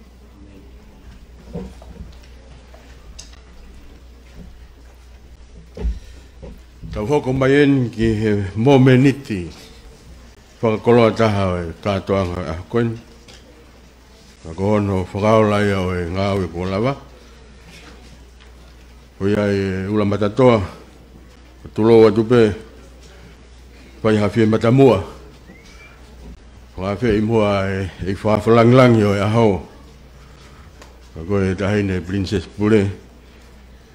Tau hoko mai en ki he momeniti. Whakakoloa taha o e Katoanga a koen. Ako hono whakaolai o e ngāu e kōlawa. Hoi ai ula matatoa. Tuloa tupe. Pai hawhie matamua. Whawhia I mua e whawhalangilangi o e ahau. Ako e tahine Princess Pule,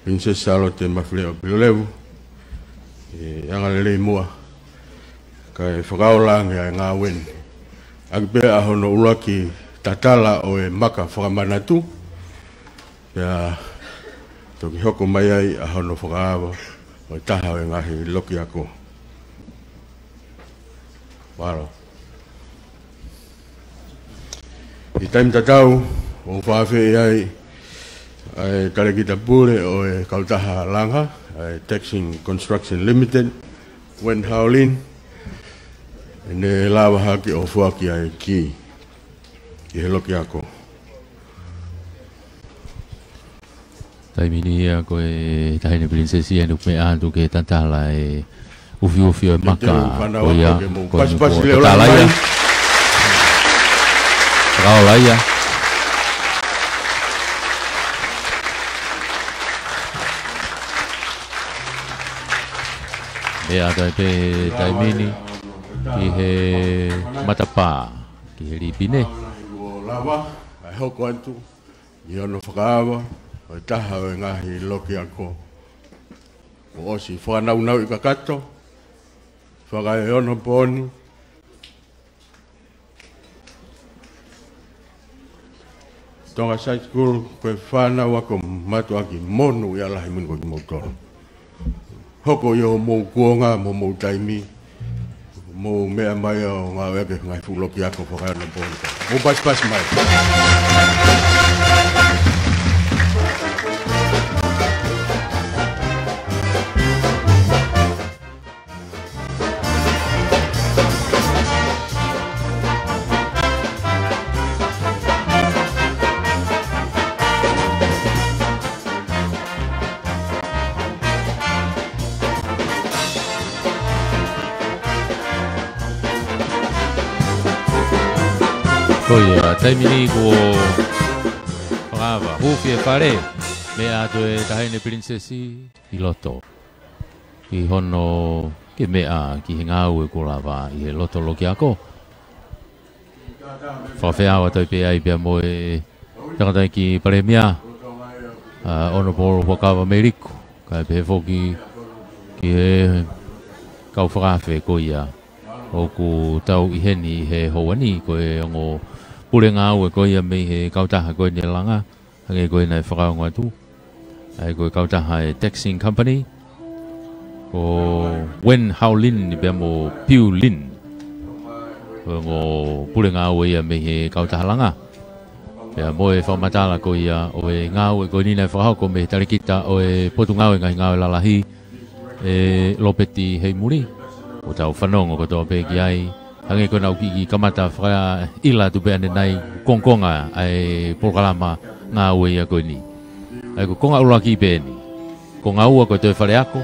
Princess Salote Mafile'o Pilolevu. E angalele mua. Ka e whakaolangi ai ngā wen. Aki pēr aho no uraki tatala o e maka whakamanatu. Pea toki hoko mai ai aho no whakaawa o e taha o e ngahi loki ako. Waro. I taim tatau, o whawhi ai kare ki tapure o e kautaha langa, Taxing Construction Limited, Wen Haolin, e ne lawa haki o fuaki ai ki he loki ako. Taimini ia koe tahine prinsesi anu me atu ke tatala e ufi o maka o ia ko tatala ia Kau lah ya. Ya ada pe taimini ki he matapa ki he lipine. Lava, ai hoko atu, i ono whakaawa, o i taha o ngahi loki ako. O osi whanau i kakato, whakai ono poni. Tonga High School, koe whanau ako matua ki monu i alahi mungo ki mautoro. Hoko i o mou kuonga, mou taimi, mou mea mai o ngā weke ngai fuloki ako whakai ono poni. Mou pas mai. Koia, taimini ko pangava, Huufi e Fale, mea toe tahine princesi i loto. Ki hono, ke mea ki hingau e ko lava i he loto loki ako. Whawhiawa toi pe ai pia moe, tangatai ki paremia, ono polo wakawa meriku, kai pe foki ki he kau whakawhe koia. O ku tau i heni he houani koe ongo pule ngā ue koe ia mei he kautaha koe ni langa hange koe nei whakaunga tu ai koe kautaha e taxing company ko Wen Haolin ni bea mo Piu Lin koe ngo pule ngā ue ia mei he kautaha langa bea moe whamatala koe ia o e ngā ue koe ni nei whakau ko me tarikita o e potu ngā ue ngai ngā ue lalahi e lopeti hei muri o tau whanongo ko toa peki ai hange ko nau ki kamata whaka ila tu pe ane nai kongkonga ai polkalama ngā ue ia koe ni ai ko konga ula ki pe ni ko ngā ua ko toi Faleako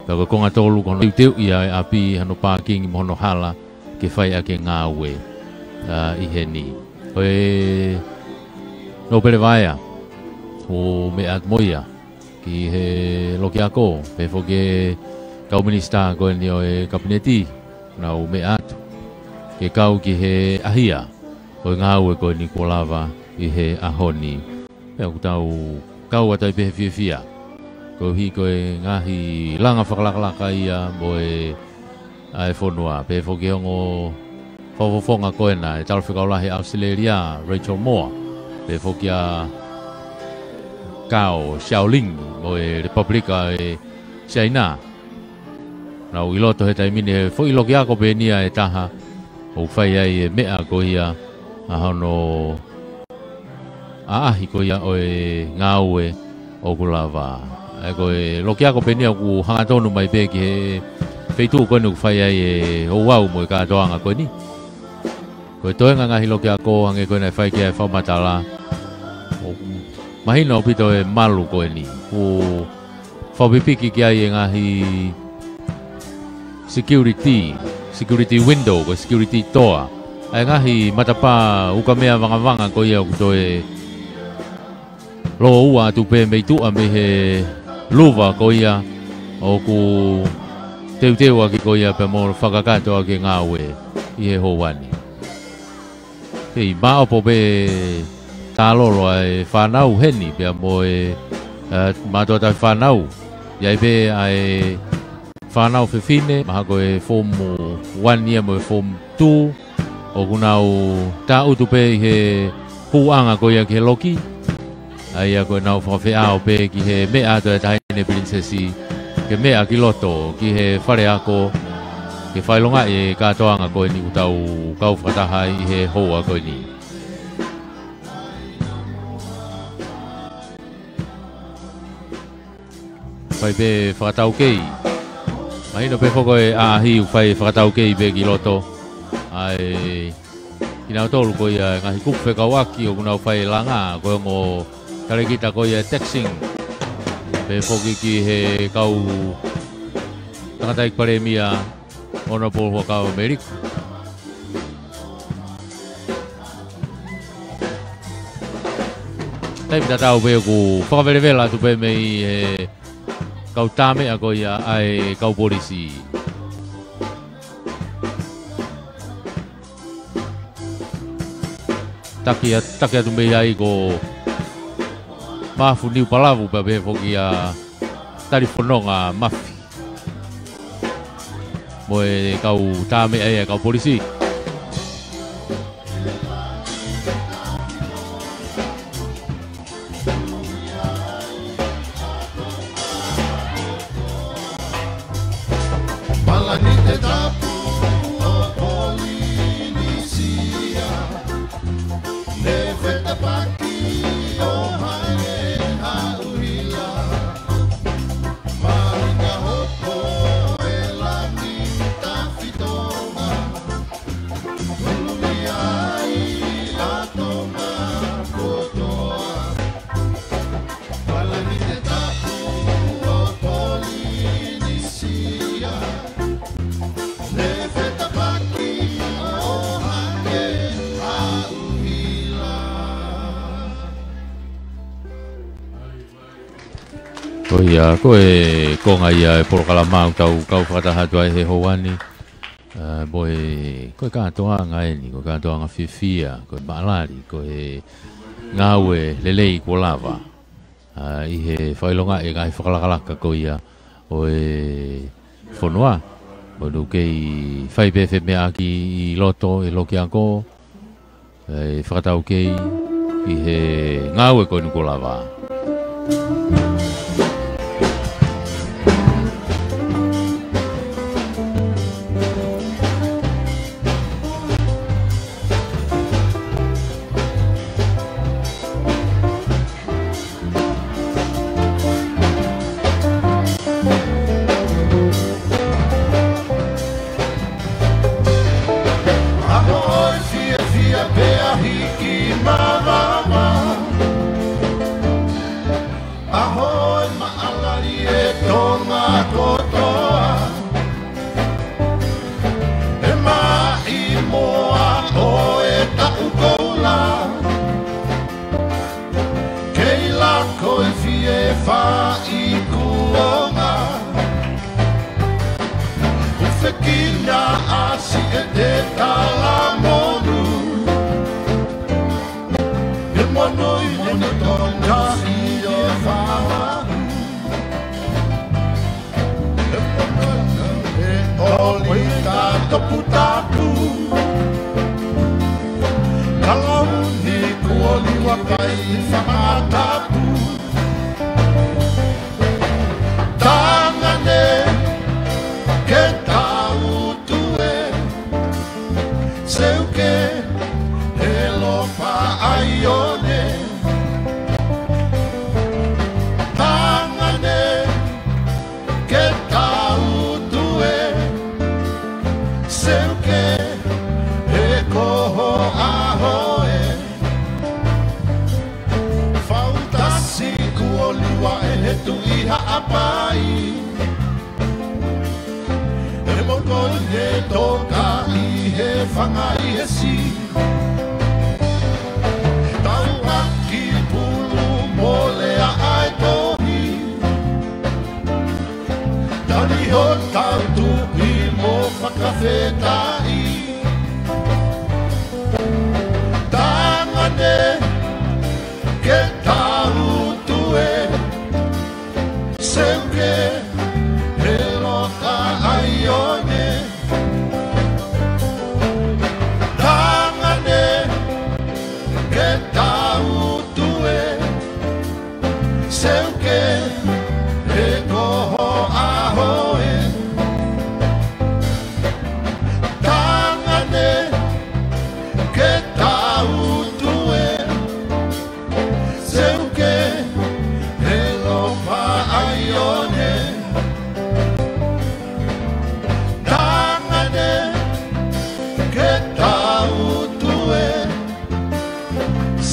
ko konga tolu kono teu ia api hano pākingi mohono hala ke whai ake ngā ue i he ni koe no pere vaia o me at moia ki he loki ako pe foke kau minista koe ni o e kabineti nau me atu ke kau ki he ahia o ngā ue koe ni ko lava i he ahoni pea ku tau kau atai pehe fia ko hi koe ngahi langa whakalakalaka ia mo e ai whonua pe foke ongo whawafonga koe na e talwhikaulahi Australia Rachel Moore pe foke a kau Xiaoling mo e Republika e China nau i loto he taimini he fo i loki ako pe nia e taha o whai ai e mea ko ia a hono a ahi ko ia o e ngā ue o kulava e ko e loki ako pe nia ku hangatonu mai pe ki he feitu koe nuku whai ai e o wau mo e Katoanga koe ni ko e toenga ngahi loki ako hange koe nei whai ki ai whaumatala mahina o pito e malu koe ni ku whaupipiki ki ai e ngahi security window ko security toa ai ngahi matapa uka mea vanga ko ia ko e lo ua tu pe me tu ame he luva ko ia o ku teu aki ko ia pe mo whakakato aki ngā ue i he houani hei ma opo pe tā lolo ai whanau heni pe mo e matua tai whanau iai pe ai whanau whiwhine, maha koe form 1 ia mo form 2 o kunau tā utu pe i he huanga koe ia ki he loki ai a koe nau whawhiao pe ki he mea to e tahine princesi ke mea ki loto ki he Faleako ke whailonga e Katoanga koe ni utau kau whakataha i he hoa koe ni whai pe whakatau kei mahino pe foko e ahi whai whakatau kei pe ki loto ai kina tolu ko ia ngahi kupe kawaki o kuna whai langa ko ngo kare kita ko ia taxing pe foki ki he kau tangatai paremia ono pol ho kau Amerika Kai pita tau pe ku whakawerewela tu pe mei kau tame ako ia ai kau polisi. Takia tu mei ai ko mafu niu palavu pe pe foki a talifononga mafi. Moe kau tame ai kau polisi. Ia koe konga ia e porokalamau kau whakatahatu ai he hoani koe Katoanga ni koe Katoanga whiwhia koe maalari koe ngaue lelei kua lava i he whailonga e ngai whakalakalaka koe ia o e whanua o nu kei whaipefe mea ki i loto e loki anko e whakatau kei i he ngaue koe nu kua lava.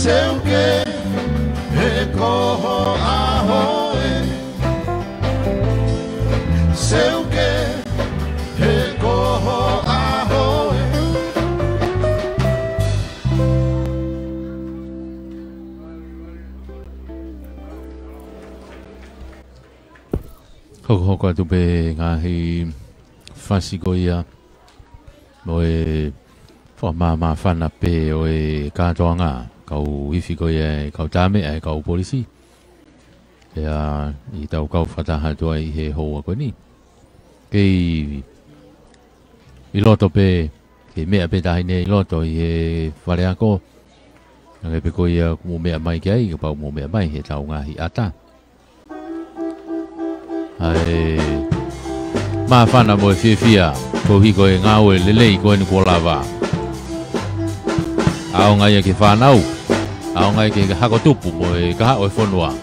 Seu que recojo a Hoko atu pe ngahi fasi ko ia mo e ma fana pe o e Katoanga kau ifi ko ia kau tame ai kau polisi ia I tau kau fataha tua I he hoa ko ni kei I loto pe ke mea pe tahi ne I loto I he Faleako ngai pe ko ia mo mea mai ki ai ka pau mo mea mai he tau ngahi ata ai ma fana mo fia ko hi ko nga o lele ko ni ko lava ao ngai ke fanau ao ngai ke ha ko tupu mo ka o fonua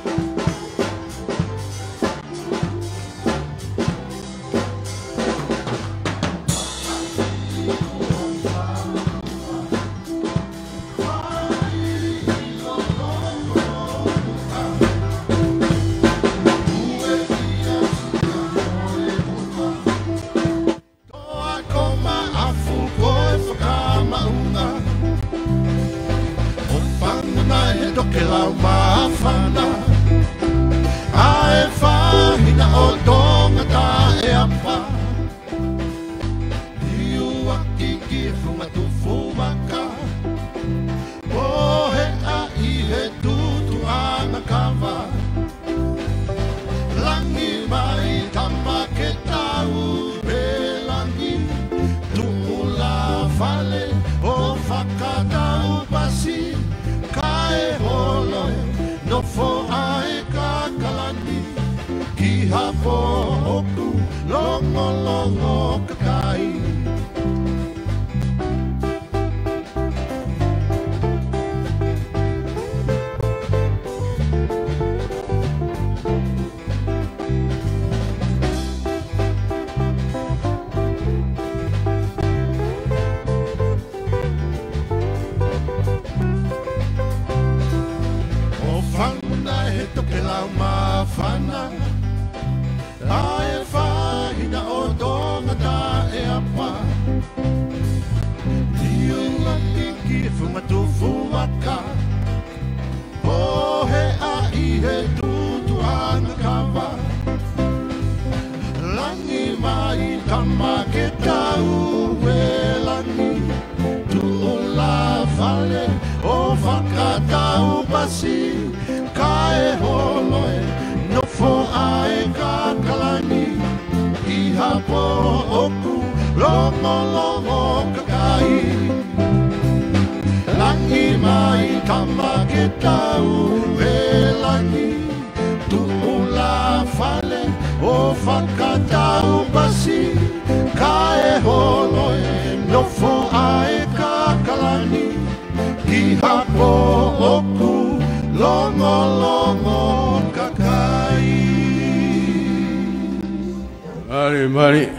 Mari,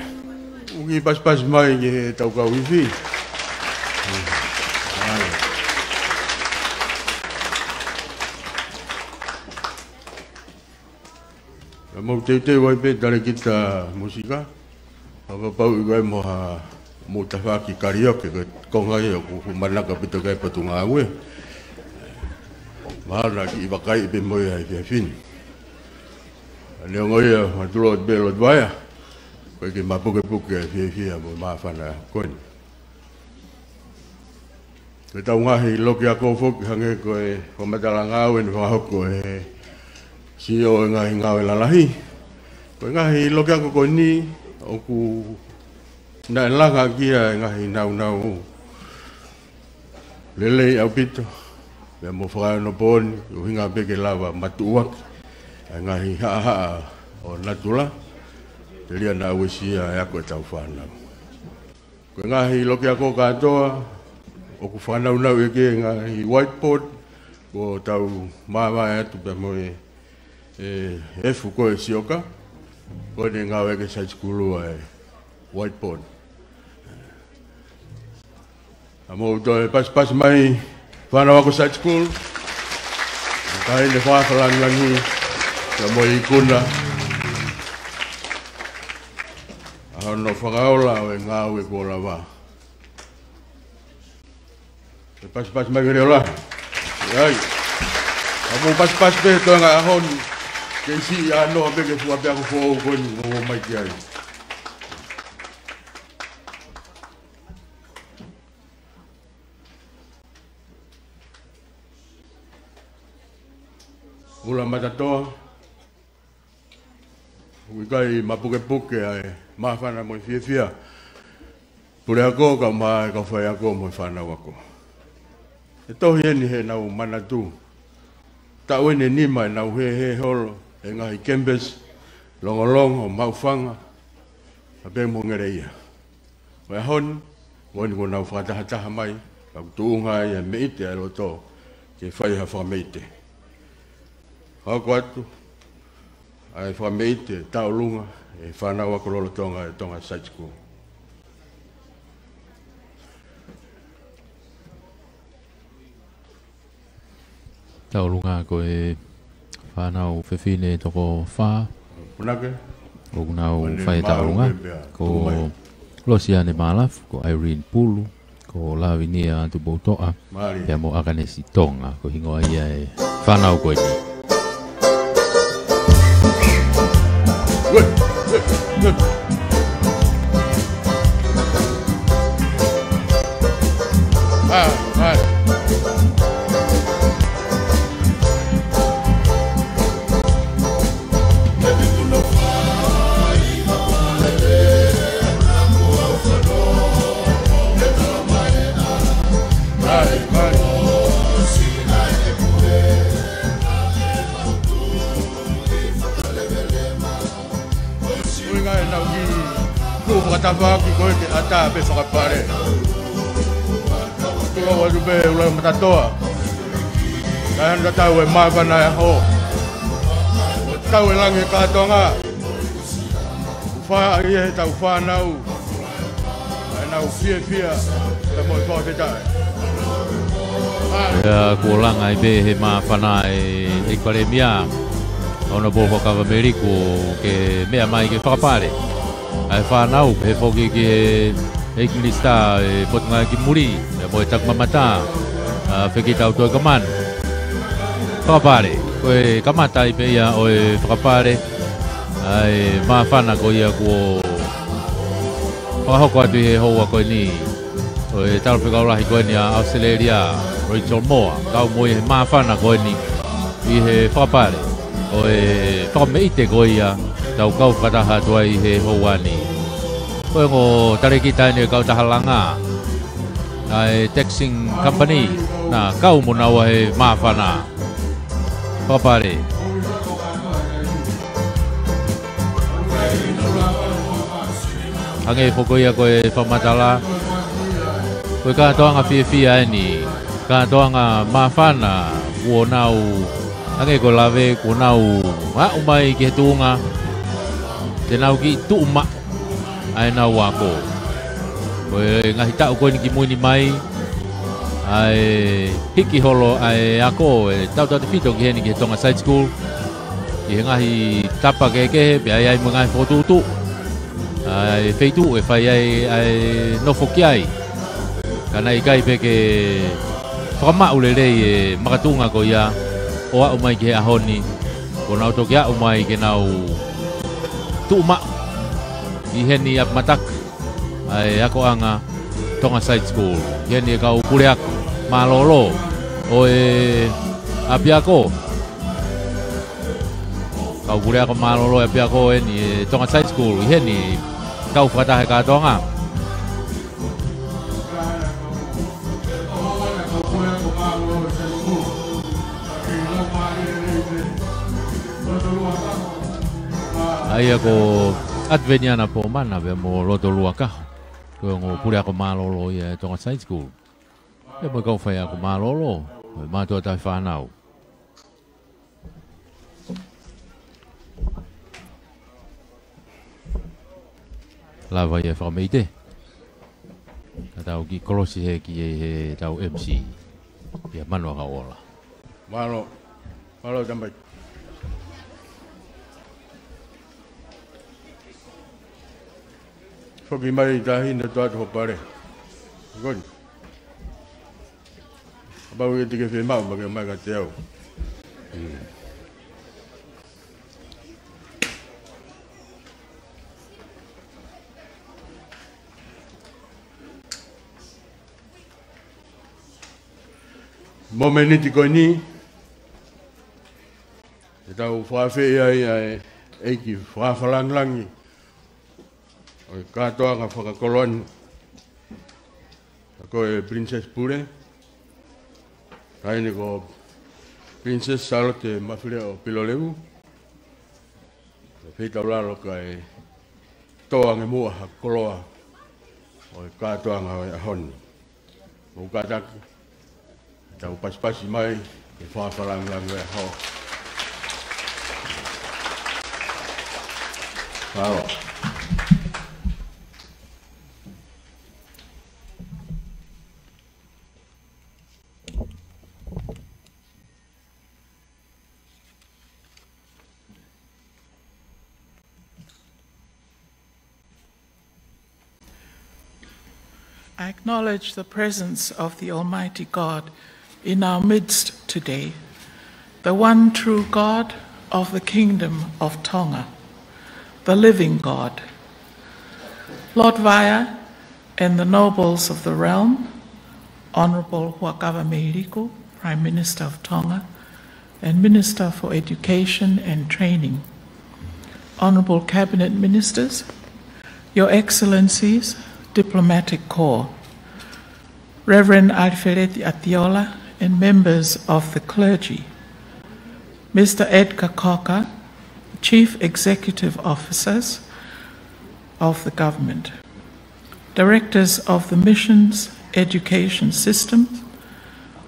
ugi pas mai ke tau kau Huufi. Mau te wai pe tale kita musika. Apa pau igai mo tawhaki karaoke ke kongai o manaka pito kai patunga awe. Mahara ki iwakai pe moi ai fiafini. Leo ngoia matulot belot vaya. Porque ma puke fia mo ma fana kon. Ke tau ngahi loki ako fok hange ko e ko matalanga wen fa hoko e sio ngahi ngawe lalahi. Ko ngahi loki ako ko ni o ku na langa kia ngahi nau lele au pito. Be mo fa no bon u hinga be ke lava matuak ngahi ha o natula. Lia na wisia ya ko tau fana. Ko ngahi loki ako katoa o ku fana una weke ngahi whiteboard ko tau mama ya tu pe mo e fu ko sioka ko ni ngawe ke sa skulu ai whiteboard. Amo do pas mai fana wa ko sa skul. Kai le fa falan ngi ka mo ikuna. No whakaola o e ngāwe ko lawa. E pas mai gare ola. Ai. Amu pas pe toanga ahon. Ke si ano be ke fua pe ko fo ko ni mo mai ki ai. Ula matatoa. Wikai mapuke ai mafana mo fia. Faleako ka mai ka Faleako mo fana wako. E tohi eni he nau manatu. Ta wene ni mai nau he holo. E ngahi kembes, longolongo, maufanga, ape mo ngereia. Wai hon, wani ko nau whakataha mai, kau tuunga ia meite a loto, ke whai ha whameite. Hako atu, ai whameite, tau lunga, e whanau ako lolo tonga e tonga site school. Tau lunga ko e whanau whewhine toko wha. Punake? Ko kunau whai tau lunga. Ko Losiane Malaf, ko Irene Pulu, ko Lavinia Tubotoa. Ia mo Highness Tonga, ko hingoa ia e whanau koe ni. Tafa ki koe ke ata pe whakapare. Tua wadu pe ula matatoa. Kai handa tau e mawhana e ho. Tau e langi Katoanga. Wha i e tau whanau. E nau fia. Ka moi whaketae. Ia kuolanga i be he mawhana e kare mia. Ona bo whakawa meriku ke mea mai ke whakapare. Ai whanau, he whoki ki he kilista e potunga ki muri, e mo e takmamata, wheki tau toi kaman. Whakapare, koe kamata i pe ia o e whakapare, ai mawhana ko ia kuo whakahoko atu i he hoa koe ni, o e talo whikaurahi koe ni a Australia, Rachel Moa, kau mo i he mawhana koe ni, i he whakapare, o e whakameite koe ia, tau kau whakataha tua i he houani. Koe ngō tarekita ni kau tahalanga ai taxing company na kau mo naua he mawhana. Whakapare. Hange whokoia koe whamatala. Koe Katoanga fia ni. Katoanga mawhana kuo nau. Hange ko lawe kuo nau. Umai ki he tuunga. Te nau ki tuuma ai nau wako. Koe ngahi tau koe ni ki muini mai. Ai hiki holo ai ako e tau te whito ki heni ki he Tonga Side School. Ki he ngahi tapa kekehe pe ai mo ngai whotutu. Ai feitu e whai ai nofo ki ai. Kana i kai pe ke whakamau lelei e makatunga ko ia. O au mai ki he ahoni. Ko nau toki au mai ke nau tuuma i heni ap Mataka ai ako anga Tonga Side School heni kau Faleako malolo o e apiako kau Faleako malolo apiako heni Tonga Side School heni kau whakatahe Katoanga ai ako adveniana po mana be mo loto lua ka ko ngo Faleako malolo ia Tonga Side School e mo kau fai ako malolo e mato ta whanau lava ia whameite tau ki kolosi he ki he tau MC ia mano ka ola malo tambai Foki mai tahi na tuat hopare. Gon. Abau ke tike fe mau mai ka teo. Momeniti ko ni. E tau whawhi ai eiki whawhalangi. O e Katoanga whakakoloni. Ko e Princess Pure. Kaini ko Princess Salote Mafile'o Pilolevu. Whita ulalo kai toange mua hakoloa. O e Katoanga o e ahoni. O kataki. Tau paspasi mai e whawhalangi e ho. Paula. I acknowledge the presence of the Almighty God in our midst today, the one true God of the Kingdom of Tonga, the living God. Lord Vaea and the nobles of the realm, Honourable Huakava Meiriku, Prime Minister of Tonga, and Minister for Education and Training, Honourable Cabinet Ministers, Your Excellencies, Diplomatic Corps, Reverend Alfereti Atiola and members of the clergy, Mr. Edgar Cocker, Chief Executive Officers of the government, Directors of the Missions Education System,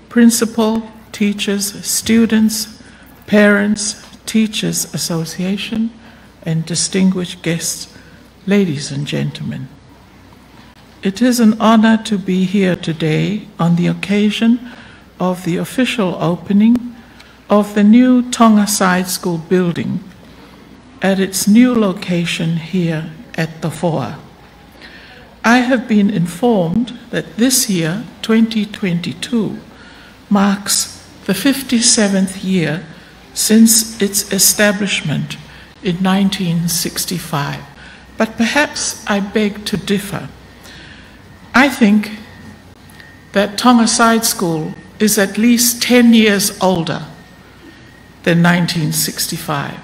Principal, teachers, students, parents, Teachers Association, and distinguished guests, ladies and gentlemen. It is an honor to be here today on the occasion of the official opening of the new Tonga Side School building at its new location here at Tofoa. I have been informed that this year, 2022, marks the 57th year since its establishment in 1965, but perhaps I beg to differ. I think that Tonga Side School is at least 10 years older than 1965,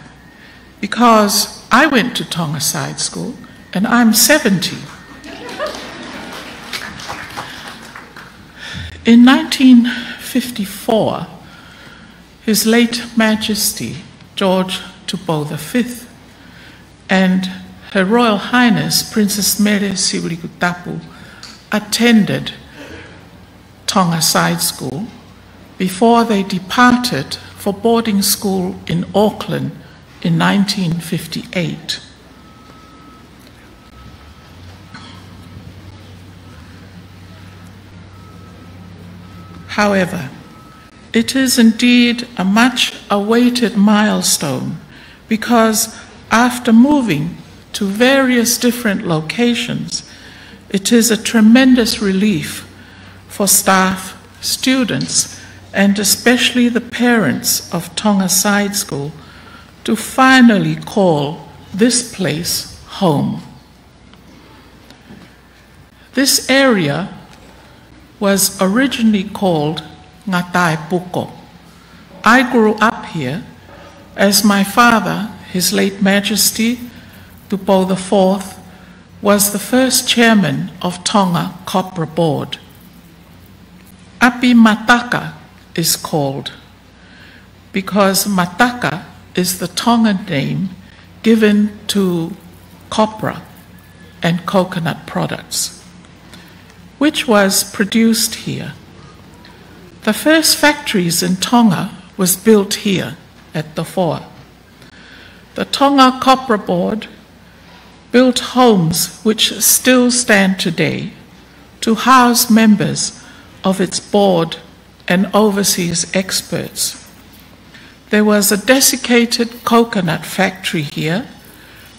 because I went to Tonga Side School and I'm 70. In 1954, His late Majesty George Tupou V and Her Royal Highness Princess Mere Siurikutapu attended Tonga Side School before they departed for boarding school in Auckland in 1958. However, it is indeed a much-awaited milestone because after moving to various different locations, it is a tremendous relief for staff, students, and especially the parents of Tonga Side School to finally call this place home. This area was originally called Ngataepuko. I grew up here as my father, His late Majesty Tupou IV, was the first chairman of Tonga Copra Board. Api Mataka is called because Mataka is the Tongan name given to copra and coconut products, which was produced here. The first factories in Tonga was built here at Tofoa. The Tonga Copra Board built homes which still stand today to house members of its board and overseas experts. There was a desiccated coconut factory here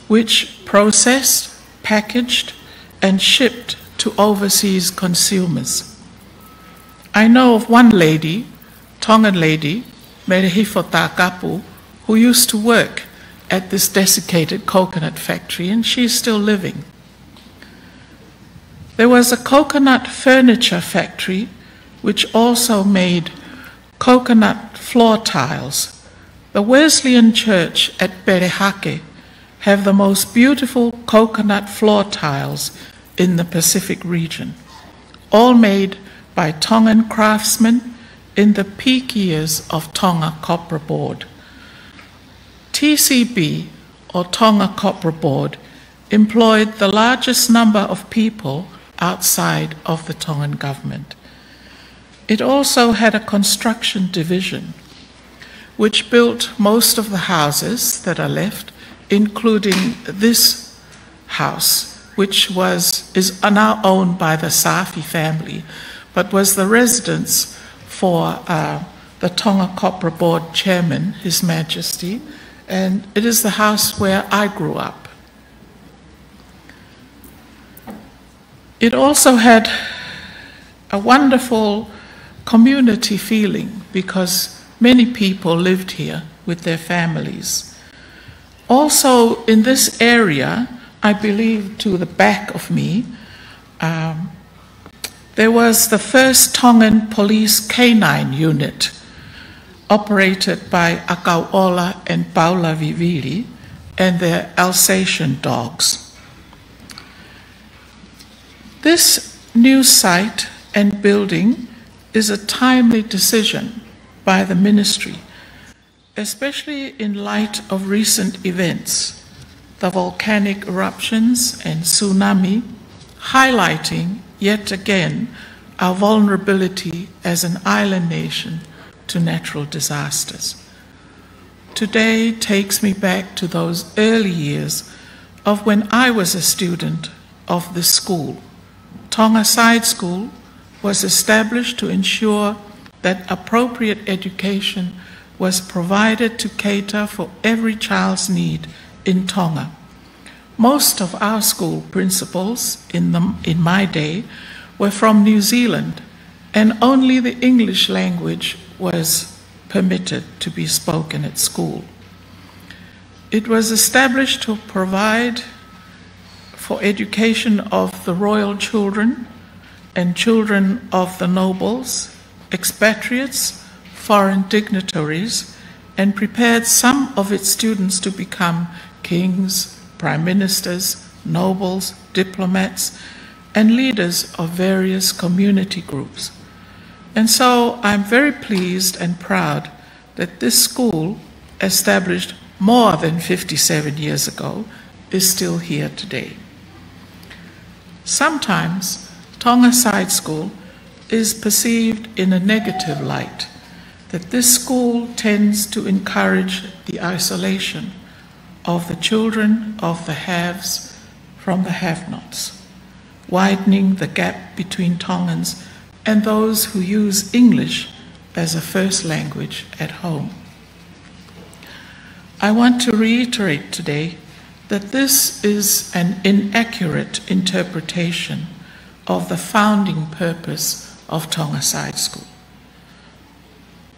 which processed, packaged, and shipped to overseas consumers. I know of one lady, Tongan lady, Merehifo Takapu, who used to work at this desiccated coconut factory, and she's still living. There was a coconut furniture factory which also made coconut floor tiles. The Wesleyan Church at Perehake have the most beautiful coconut floor tiles in the Pacific region, all made by Tongan craftsmen in the peak years of Tonga Copra Board. TCB, or Tonga Copra Board, employed the largest number of people outside of the Tongan government. It also had a construction division, which built most of the houses that are left, including this house, which is now owned by the Safi family, but was the residence for the Tonga Copra Board chairman, His Majesty, and it is the house where I grew up. It also had a wonderful community feeling because many people lived here with their families. Also in this area, I believe to the back of me, there was the first Tongan police canine unit operated by Akauola and Paula Viviri and their Alsatian dogs. This new site and building is a timely decision by the ministry, especially in light of recent events, the volcanic eruptions and tsunami, highlighting yet again our vulnerability as an island nation to natural disasters. Today takes me back to those early years of when I was a student of this school. Tonga Side School was established to ensure that appropriate education was provided to cater for every child's need in Tonga. Most of our school principals in my day were from New Zealand, and only the English language was permitted to be spoken at school. It was established to provide for education of the royal children and children of the nobles, expatriates, foreign dignitaries, and prepared some of its students to become kings, prime ministers, nobles, diplomats, and leaders of various community groups. And so I'm very pleased and proud that this school, established more than 57 years ago, is still here today. Sometimes Tonga Side School is perceived in a negative light, that this school tends to encourage the isolation of the children of the haves from the have-nots, widening the gap between Tongans and those who use English as a first language at home. I want to reiterate today that this is an inaccurate interpretation of the founding purpose of Tonga Side School.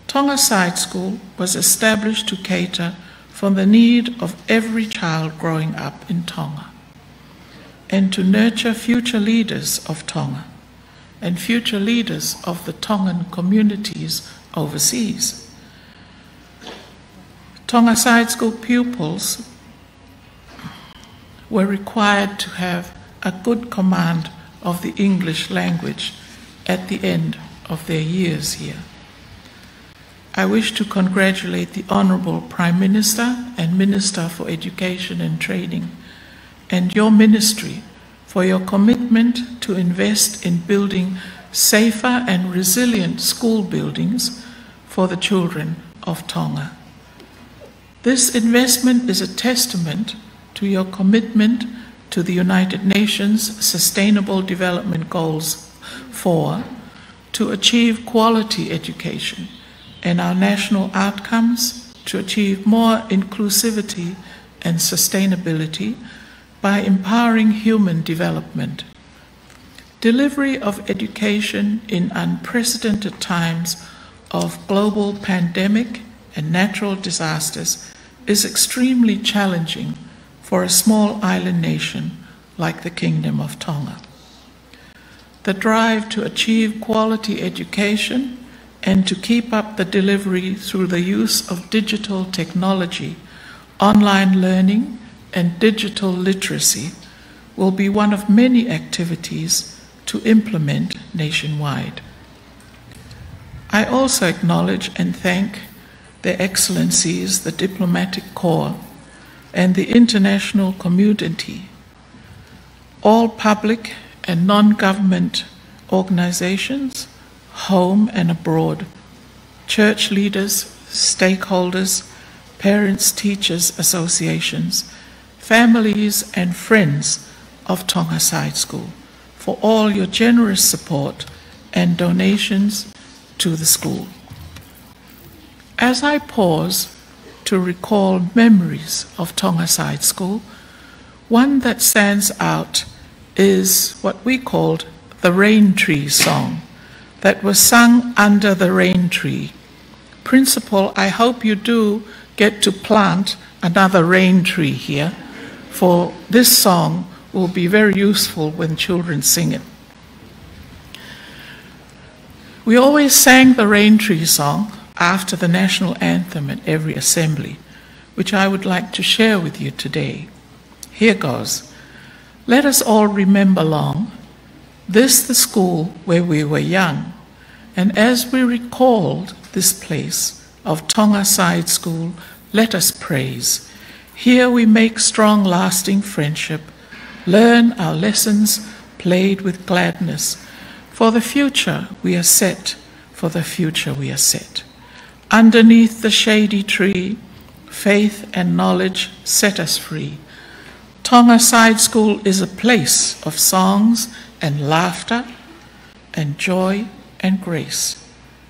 Tonga Side School was established to cater for the need of every child growing up in Tonga and to nurture future leaders of Tonga and future leaders of the Tongan communities overseas. Tonga Side School pupils were required to have a good command of the English language at the end of their years here. I wish to congratulate the Honourable Prime Minister and Minister for Education and Training and your ministry for your commitment to invest in building safer and resilient school buildings for the children of Tonga. This investment is a testament to your commitment to the United Nations Sustainable Development Goals 4 to achieve quality education and our national outcomes to achieve more inclusivity and sustainability by empowering human development. Delivery of education in unprecedented times of global pandemic and natural disasters is extremely challenging for a small island nation like the Kingdom of Tonga. The drive to achieve quality education and to keep up the delivery through the use of digital technology, online learning, and digital literacy will be one of many activities to implement nationwide. I also acknowledge and thank Their Excellencies, the Diplomatic Corps, and the international community, all public and non-government organizations, home and abroad, church leaders, stakeholders, parents, teachers, associations, families and friends of Tonga Side School for all your generous support and donations to the school. As I pause to recall memories of Tonga Side School, one that stands out is what we called the Rain Tree song that was sung under the rain tree. Principal, I hope you do get to plant another rain tree here, for this song will be very useful when children sing it. We always sang the Rain Tree song after the national anthem at every assembly, which I would like to share with you today. Here goes. Let us all remember long, this the school where we were young, and as we recalled this place of Tonga Side School, let us praise. Here we make strong, lasting friendship, learn our lessons, played with gladness. For the future we are set, for the future we are set. Underneath the shady tree, faith and knowledge set us free. Tonga Side School is a place of songs and laughter and joy and grace.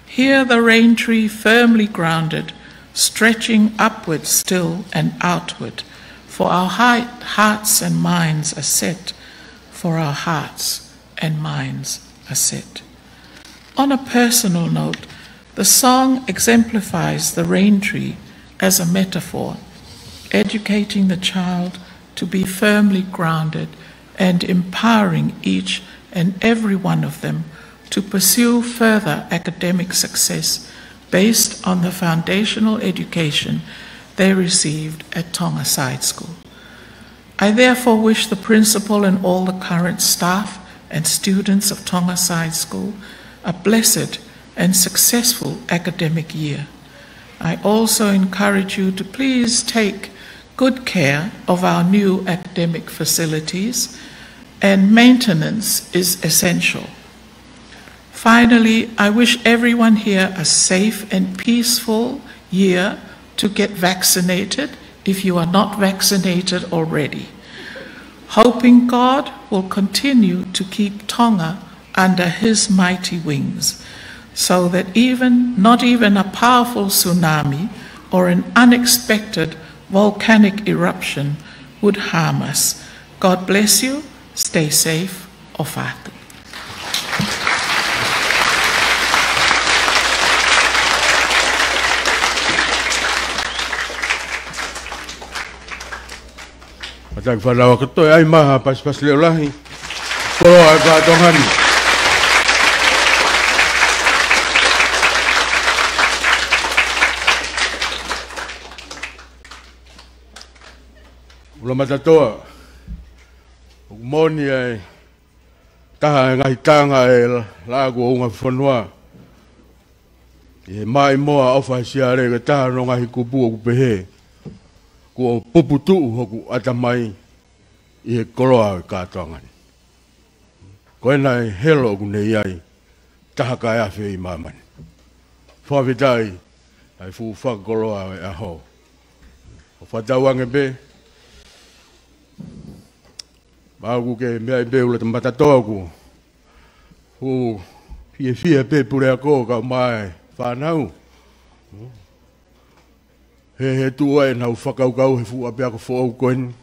Here the rain tree firmly grounded, stretching upward still and outward, for our hearts and minds are set, for our hearts and minds are set. On a personal note, the song exemplifies the rain tree as a metaphor, educating the child to be firmly grounded and empowering each and every one of them to pursue further academic success based on the foundational education they received at Tonga Side School. I therefore wish the principal and all the current staff and students of Tonga Side School a blessed and successful academic year. I also encourage you to please take good care of our new academic facilities, and maintenance is essential. Finally, I wish everyone here a safe and peaceful year to get vaccinated if you are not vaccinated already. Hoping God will continue to keep Tonga under his mighty wings, so that not even a powerful tsunami or an unexpected volcanic eruption would harm us. God bless you. Stay safe. Ofatu. Mataka whanau katoe ai maha pas leo lahi. Koro ai Katongani. Ula matatoa, moni ai taha ngahi tanga e lago o ngā whanua. E mai moa awha siare ka taha no ngahi kupu o kupehe. Ko puputu hoku atamai i he koroa e Katoangani. Ko ena e helo ku nei ai taha ka eawhi i mamani. Whawhitai ai fu whakakoroa e aho. O whatauange be, Māku ke mea i beula te matatoa ku. Hu fie pe Faleako ka mai whanau. He tua e nau whakaukau he fu apeako whaau koen.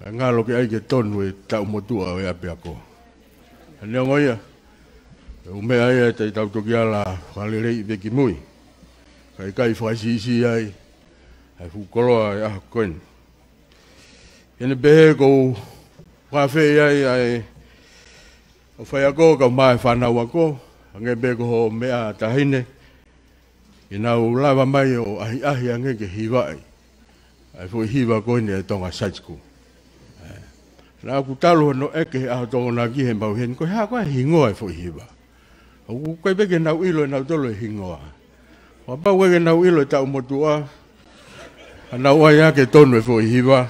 Ngalo ke aike tonu e tau motua o e apeako. Nea ngoia. Umea ia te tau toki ala whalirei veki mui. Kai whaisi ai. Hai fu koroa e aha koen. Hene behe kou whawhi ai o Faleako ka mai whanau ako, ange be ko ho mea tahine, Ina ulava mai o ahi ange ke hiwai. Ai fo hiwa ko ni Tonga Side School. Na ku talo no eke a to na ki he mau hen ko ha ko hingo ai fo hiwa. O ko be ke na uilo na tolo hingo. Wa ba we ke na uilo ta motua. Ana wa ya ke tonu fo hiwa.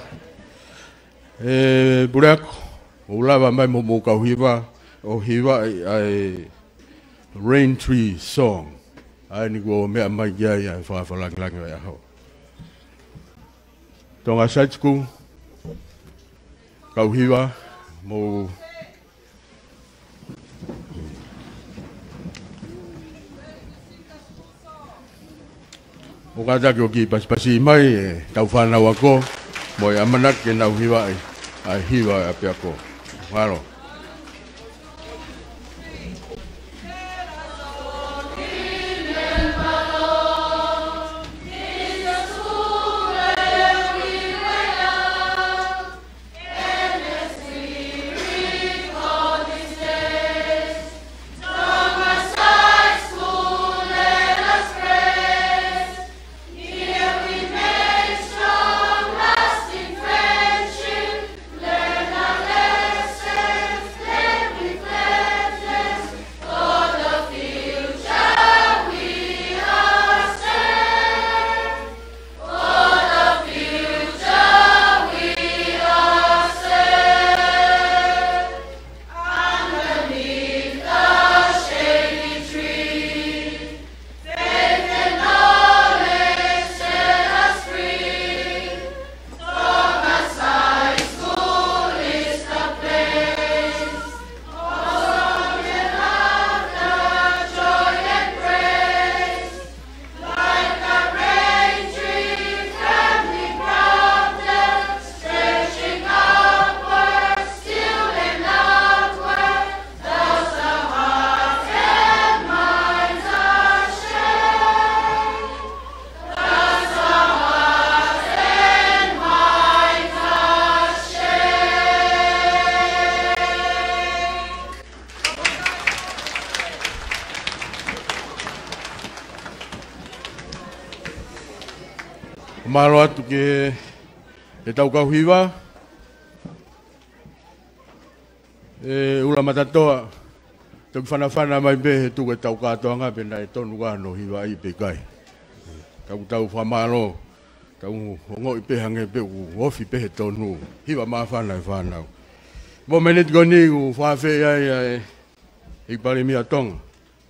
BroadComm ulava mai mo ka hiwa o hiwa ai Rain Tree Song. Ai ni go me mai ya fa lang ya ho. Tonga Side School kauhiwa mo kata ki pas-pasi mai tau whanau ako mo i amanak ke nau hiwa ai hiwa api ako. Walo. Malo atu ke tau kauhiwa ula matatoa tau whanawhana mai be tu ke tau Katoanga pena tonu wano hiwa i pe kai tau whamalo tau hongo i pe hange pe Huufi pe tonu hiwa maa whana i whanau mo menit goni u whawhe ai i pare mia Tonga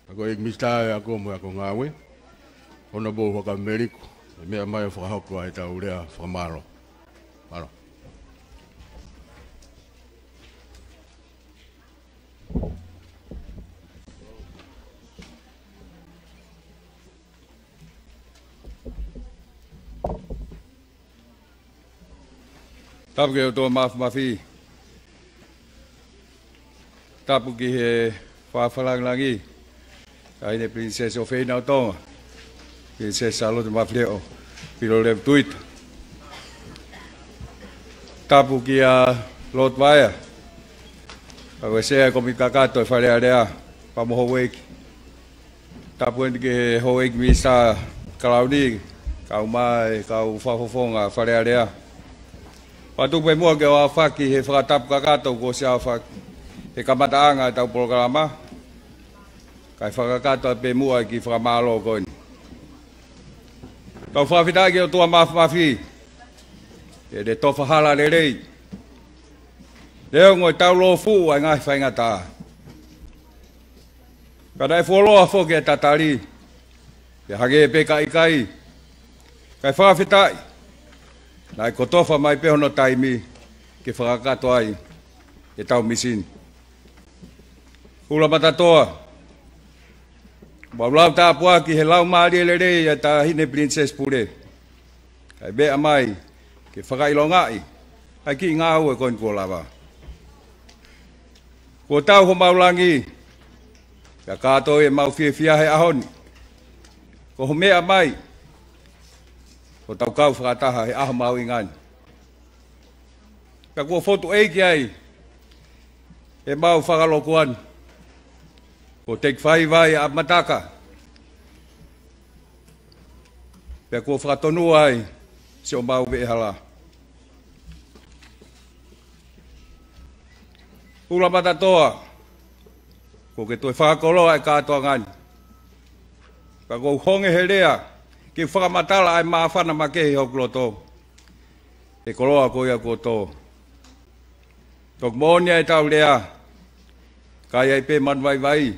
ako ik mistae ako mo ako ngawe ono bo waka Ameriko mea mai whakahoko ai tau rea whamaro. Maro. Tapu ke Otua mafi. Tapu ki he whawhalangi. Highness Princess of Tonga. Princess Salote Mafile'o Pilolevu Tuita. Tapu ki a Lot Vaia. Pawe sea komi kakato e Faleako pa mo hoeki. Tapu en ke hoeki misa kalauni kau mai kau fafofonga Faleako. Patu pe mo ke wa faki he tapu kakato ko sia faki. He kamataanga tau programa. Kai whakakato pe mua ki whakamalo koini. Tau whawhitaki o tua mafi. E de tofahala le rei. Leo ngoi tau lo fu ai ngai whaingata. Kada e wholoa whoke e tatari. E hage e peka ikai. Kai whawhitai. Nai ko tofa mai pehono taimi. Ke whakakato ai. E tau misin. Ula matatoa. Paulau ta pua ki he lau maari le rei e ta Highness Princess pure. Kai bea mai ke whakailongai. Ai ki ngā ue koin kua lava. Ko tau ho maulangi. Ka kātou e mau fia he ahoni. Ko ho mea mai. Ko tau kau whakataha he aho mau ingani. Ka kua fotu eiki ai. E mau whakalokuan. Ko take 5 vai a Mataka. Pea kua whakatonua ai, se o mau ve hala. Ula matatoa, ko ke toi whakakoloa e Katoangani. Ka kou honge he rea, ki whakamatala ai maafana makehi hau kuloto. E koloa ko ia koto. Tok monia e tau rea, kai ai pe manwai vai,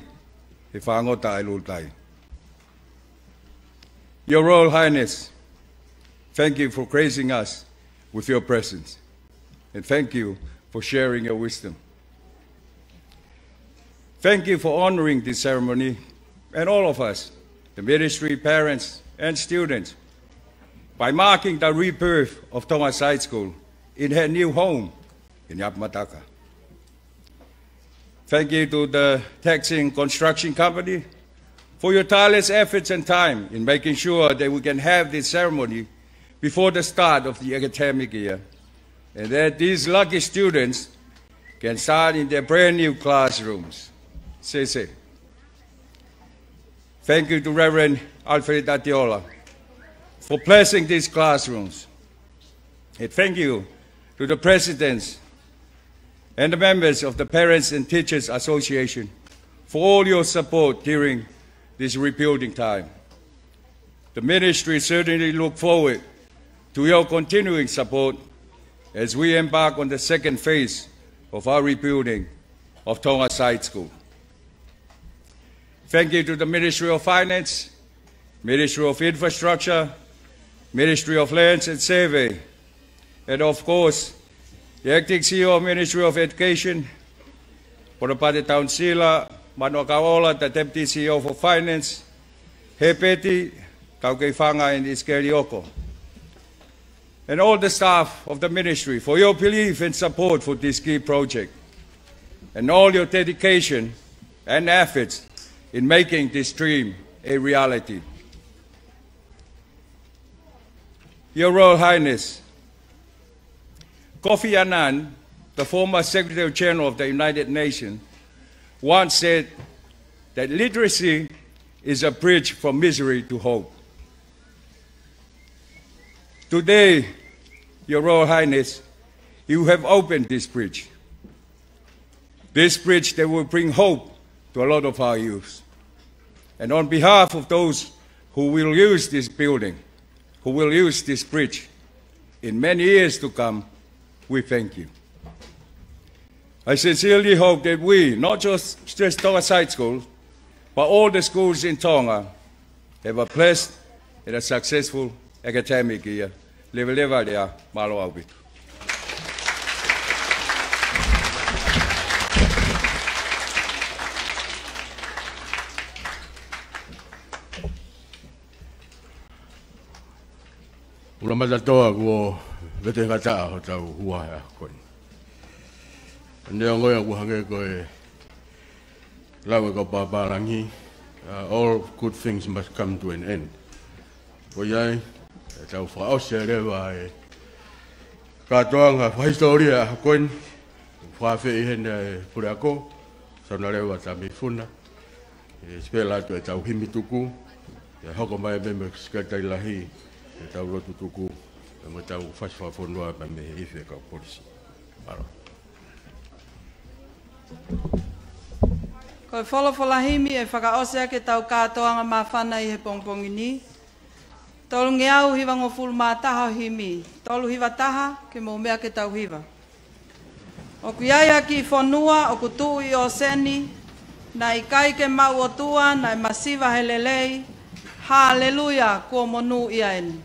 he whangota ai lultai. Your Royal Highness, thank you for gracing us with your presence. And thank you for sharing your wisdom. Thank you for honoring this ceremony and all of us, the ministry, parents, and students, by marking the rebirth of Tonga Side School in her new home in Mataka. Thank you to the Taxing Construction Company for your tireless efforts and time in making sure that we can have this ceremony before the start of the academic year, and that these lucky students can start in their brand new classrooms. Say. Thank you to Reverend Alfred Atiola for blessing these classrooms. And thank you to the presidents and the members of the Parents and Teachers Association for all your support during this rebuilding time. The ministry certainly look forward to your continuing support as we embark on the second phase of our rebuilding of Tonga Side School. Thank you to the Ministry of Finance, Ministry of Infrastructure, Ministry of Lands and Survey, and of course, the Acting CEO of Ministry of Education, Porapate Town Sila, Manokaola, the Deputy CEO for Finance, Hepeti, Kaukeifanga and Iskerioko, and all the staff of the ministry for your belief and support for this key project, and all your dedication and efforts in making this dream a reality. Your Royal Highness, Kofi Annan, the former Secretary General of the United Nations, once said that literacy is a bridge from misery to hope. Today, Your Royal Highness, you have opened this bridge. This bridge that will bring hope to a lot of our youth. And on behalf of those who will use this building, who will use this bridge in many years to come, we thank you. I sincerely hope that we, not just Tonga Side School, but all the schools in Tonga, have a blessed and a successful academic year. Leva lea, malo aupi. Ula matatoa kua vete ngata o tau hua hea koni. Nea ngoia kua hange koe lawe ko paparangi. All good things must come to an end. Ko iai, tau whaosea rewa e Katoanga whahistoria ha koni. Whawhi i hene e Faleako. Sauna rewa ta mifuna. Spela atu e tau himi tuku. Hoko mai meme skatai lahi. E tau rotu tuku, e mo tau whaswhafonua pa me iwhe ka polisi. Maro. Koe wholawhalahimi e whakaosea ke tau Katoanga mawhana i he pongpongi ni. Tolu ngeau hiwa ngofulu mātaha himi. Tolu hiwa taha ke mo mea ke tau hiwa. O kuiaia ki whanua o kutu i o seni, na i kai ke mau Otua, na i masiva he lelei. Hallelujah, ko monu ia eni.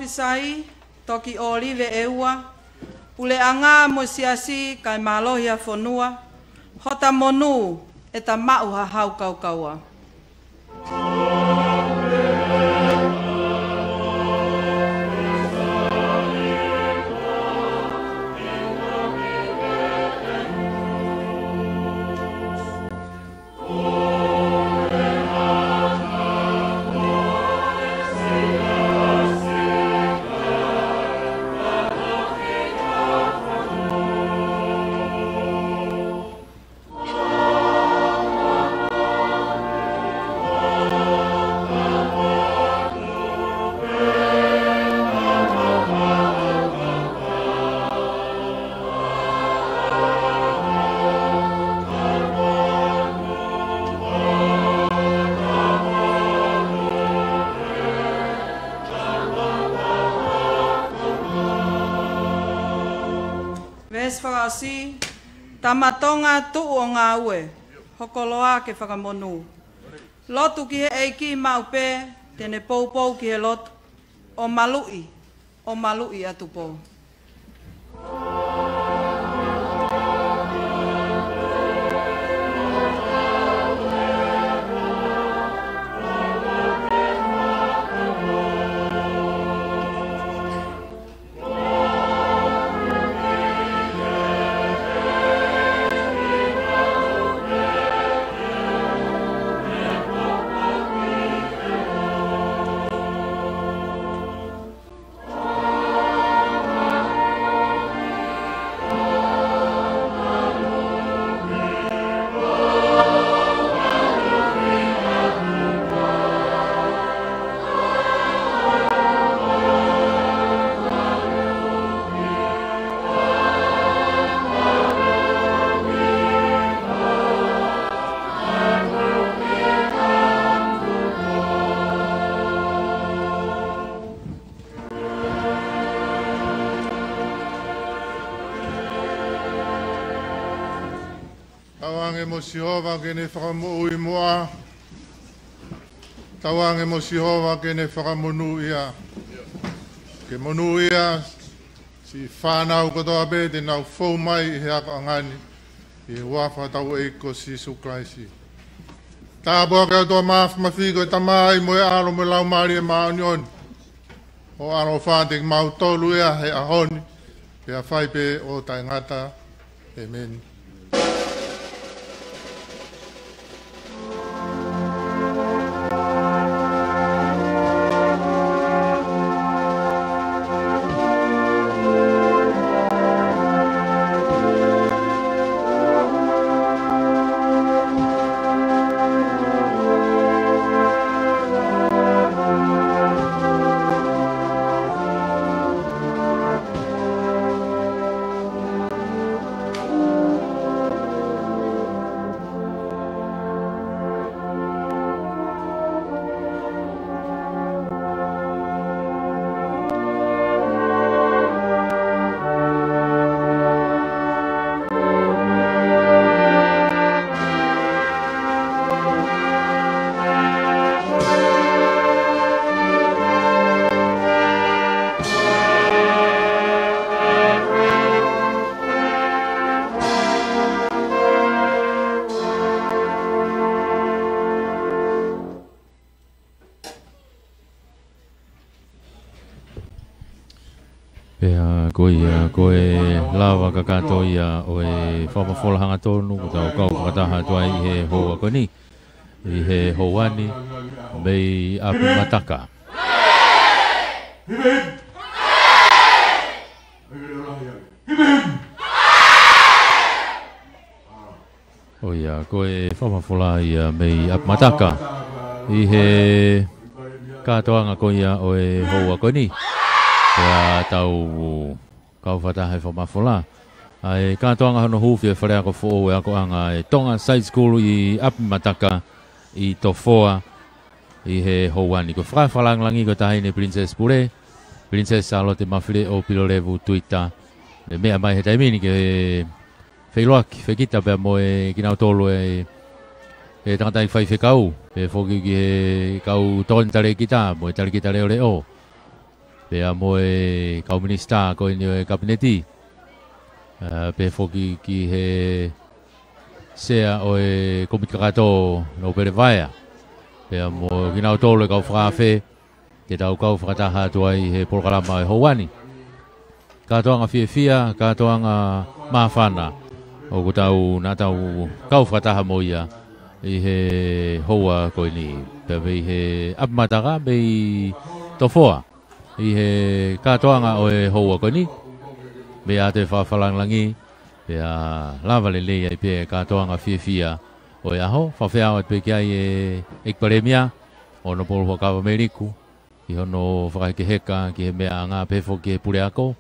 sai, toki olive e ua, ule anga mo siasi kai malohia fonua, hota monu e ta mau ha hau kau kaua. Si tamatonga tu o ngā ue, hokoloa ke whakamonu. Lotu ki he eiki maupe, tene poupou ki he lotu, o malui atu pou. mo Sihova ke ne whakamui moa. Tawange mo Sihova ke ne whakamunu ia. Ke monu ia si whanau kotoa be te nau fau mai i he ako angani. I wafa tau eiko si suklaisi. Tā boa kau toa mawhiko i tamai mo e aro mo lau maari e maunion. O aro whātek mau tolu ia he ahoni. He a whaipe o tai ngata. Amen. Koe lawa kakato ia o e whapafola hanga tonu tau kau whakataha tuai i he hoa koni i he hoani mei apu Mataka. O ia koe whapafola ia mei apu Mataka i he katoanga ko ia o e hoa koni ia tau kau whatahe whamafola. Ai Katoanga hono Huufi e Faleako fo e ako anga e Tonga Side School i Mataka i Tofoa i he houani. Ko whawhalangi ko tahine Princess Pure, Princess Salote Mafile'o Pilolevu Tuita. Me mea mai he taimini ke whailoaki, whekita pia mo e kinau tolu e tangatai whai whekau. E whoki ki he kau tontare kita mo e tari kita leo leo. Pea moe kau minista ko ini e kabineti. Pe foki ki he sea o e komikakato no pere vaia. Pea mo kinau tolu kau whakafe. Ke tau kau whakataha tuai he polkalama e houani. Katoanga fia, katoanga mawhana. O ko tau nā tau kau whakataha mo ia. I he hoa ko ini. Pea i he Mataka, i Tofoa. I he katoanga o e hoa ko ni. Mea te whawhalanglangi. Mea lava le lea i pe katoanga fia o e aho. Whawheao at pe kia i e ekparemia. O no polo whakawa meriku. I hono whakaike heka ki he mea ngā pefo ki he Pureako.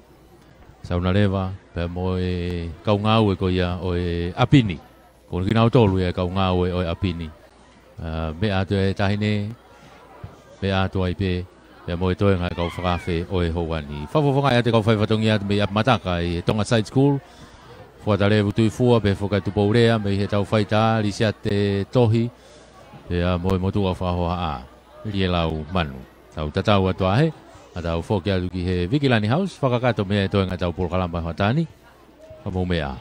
Sauna lewa. Pea mo e kaungau e ko ia o e apini. Ko kinau tolu e kaungau e o e apini. Mea atu e tahine. Mea atu ai pe. Pea mo e toe ngai kau whakawhi o e houani. Whawhawhangai ate kau whaiwatongi atu me i Mataka i Tonga Side School. Fuatalevu tuifua pe whakai tupourea me i he tau whaita li te tohi. Pea mo e motua whahoa a. Rie lau manu. Tau tatau atu ahe. A tau whoki atu ki he Vigilani House. Whakakato mea e toe ngai tau pulkalamba hoatani. Ka mo mea.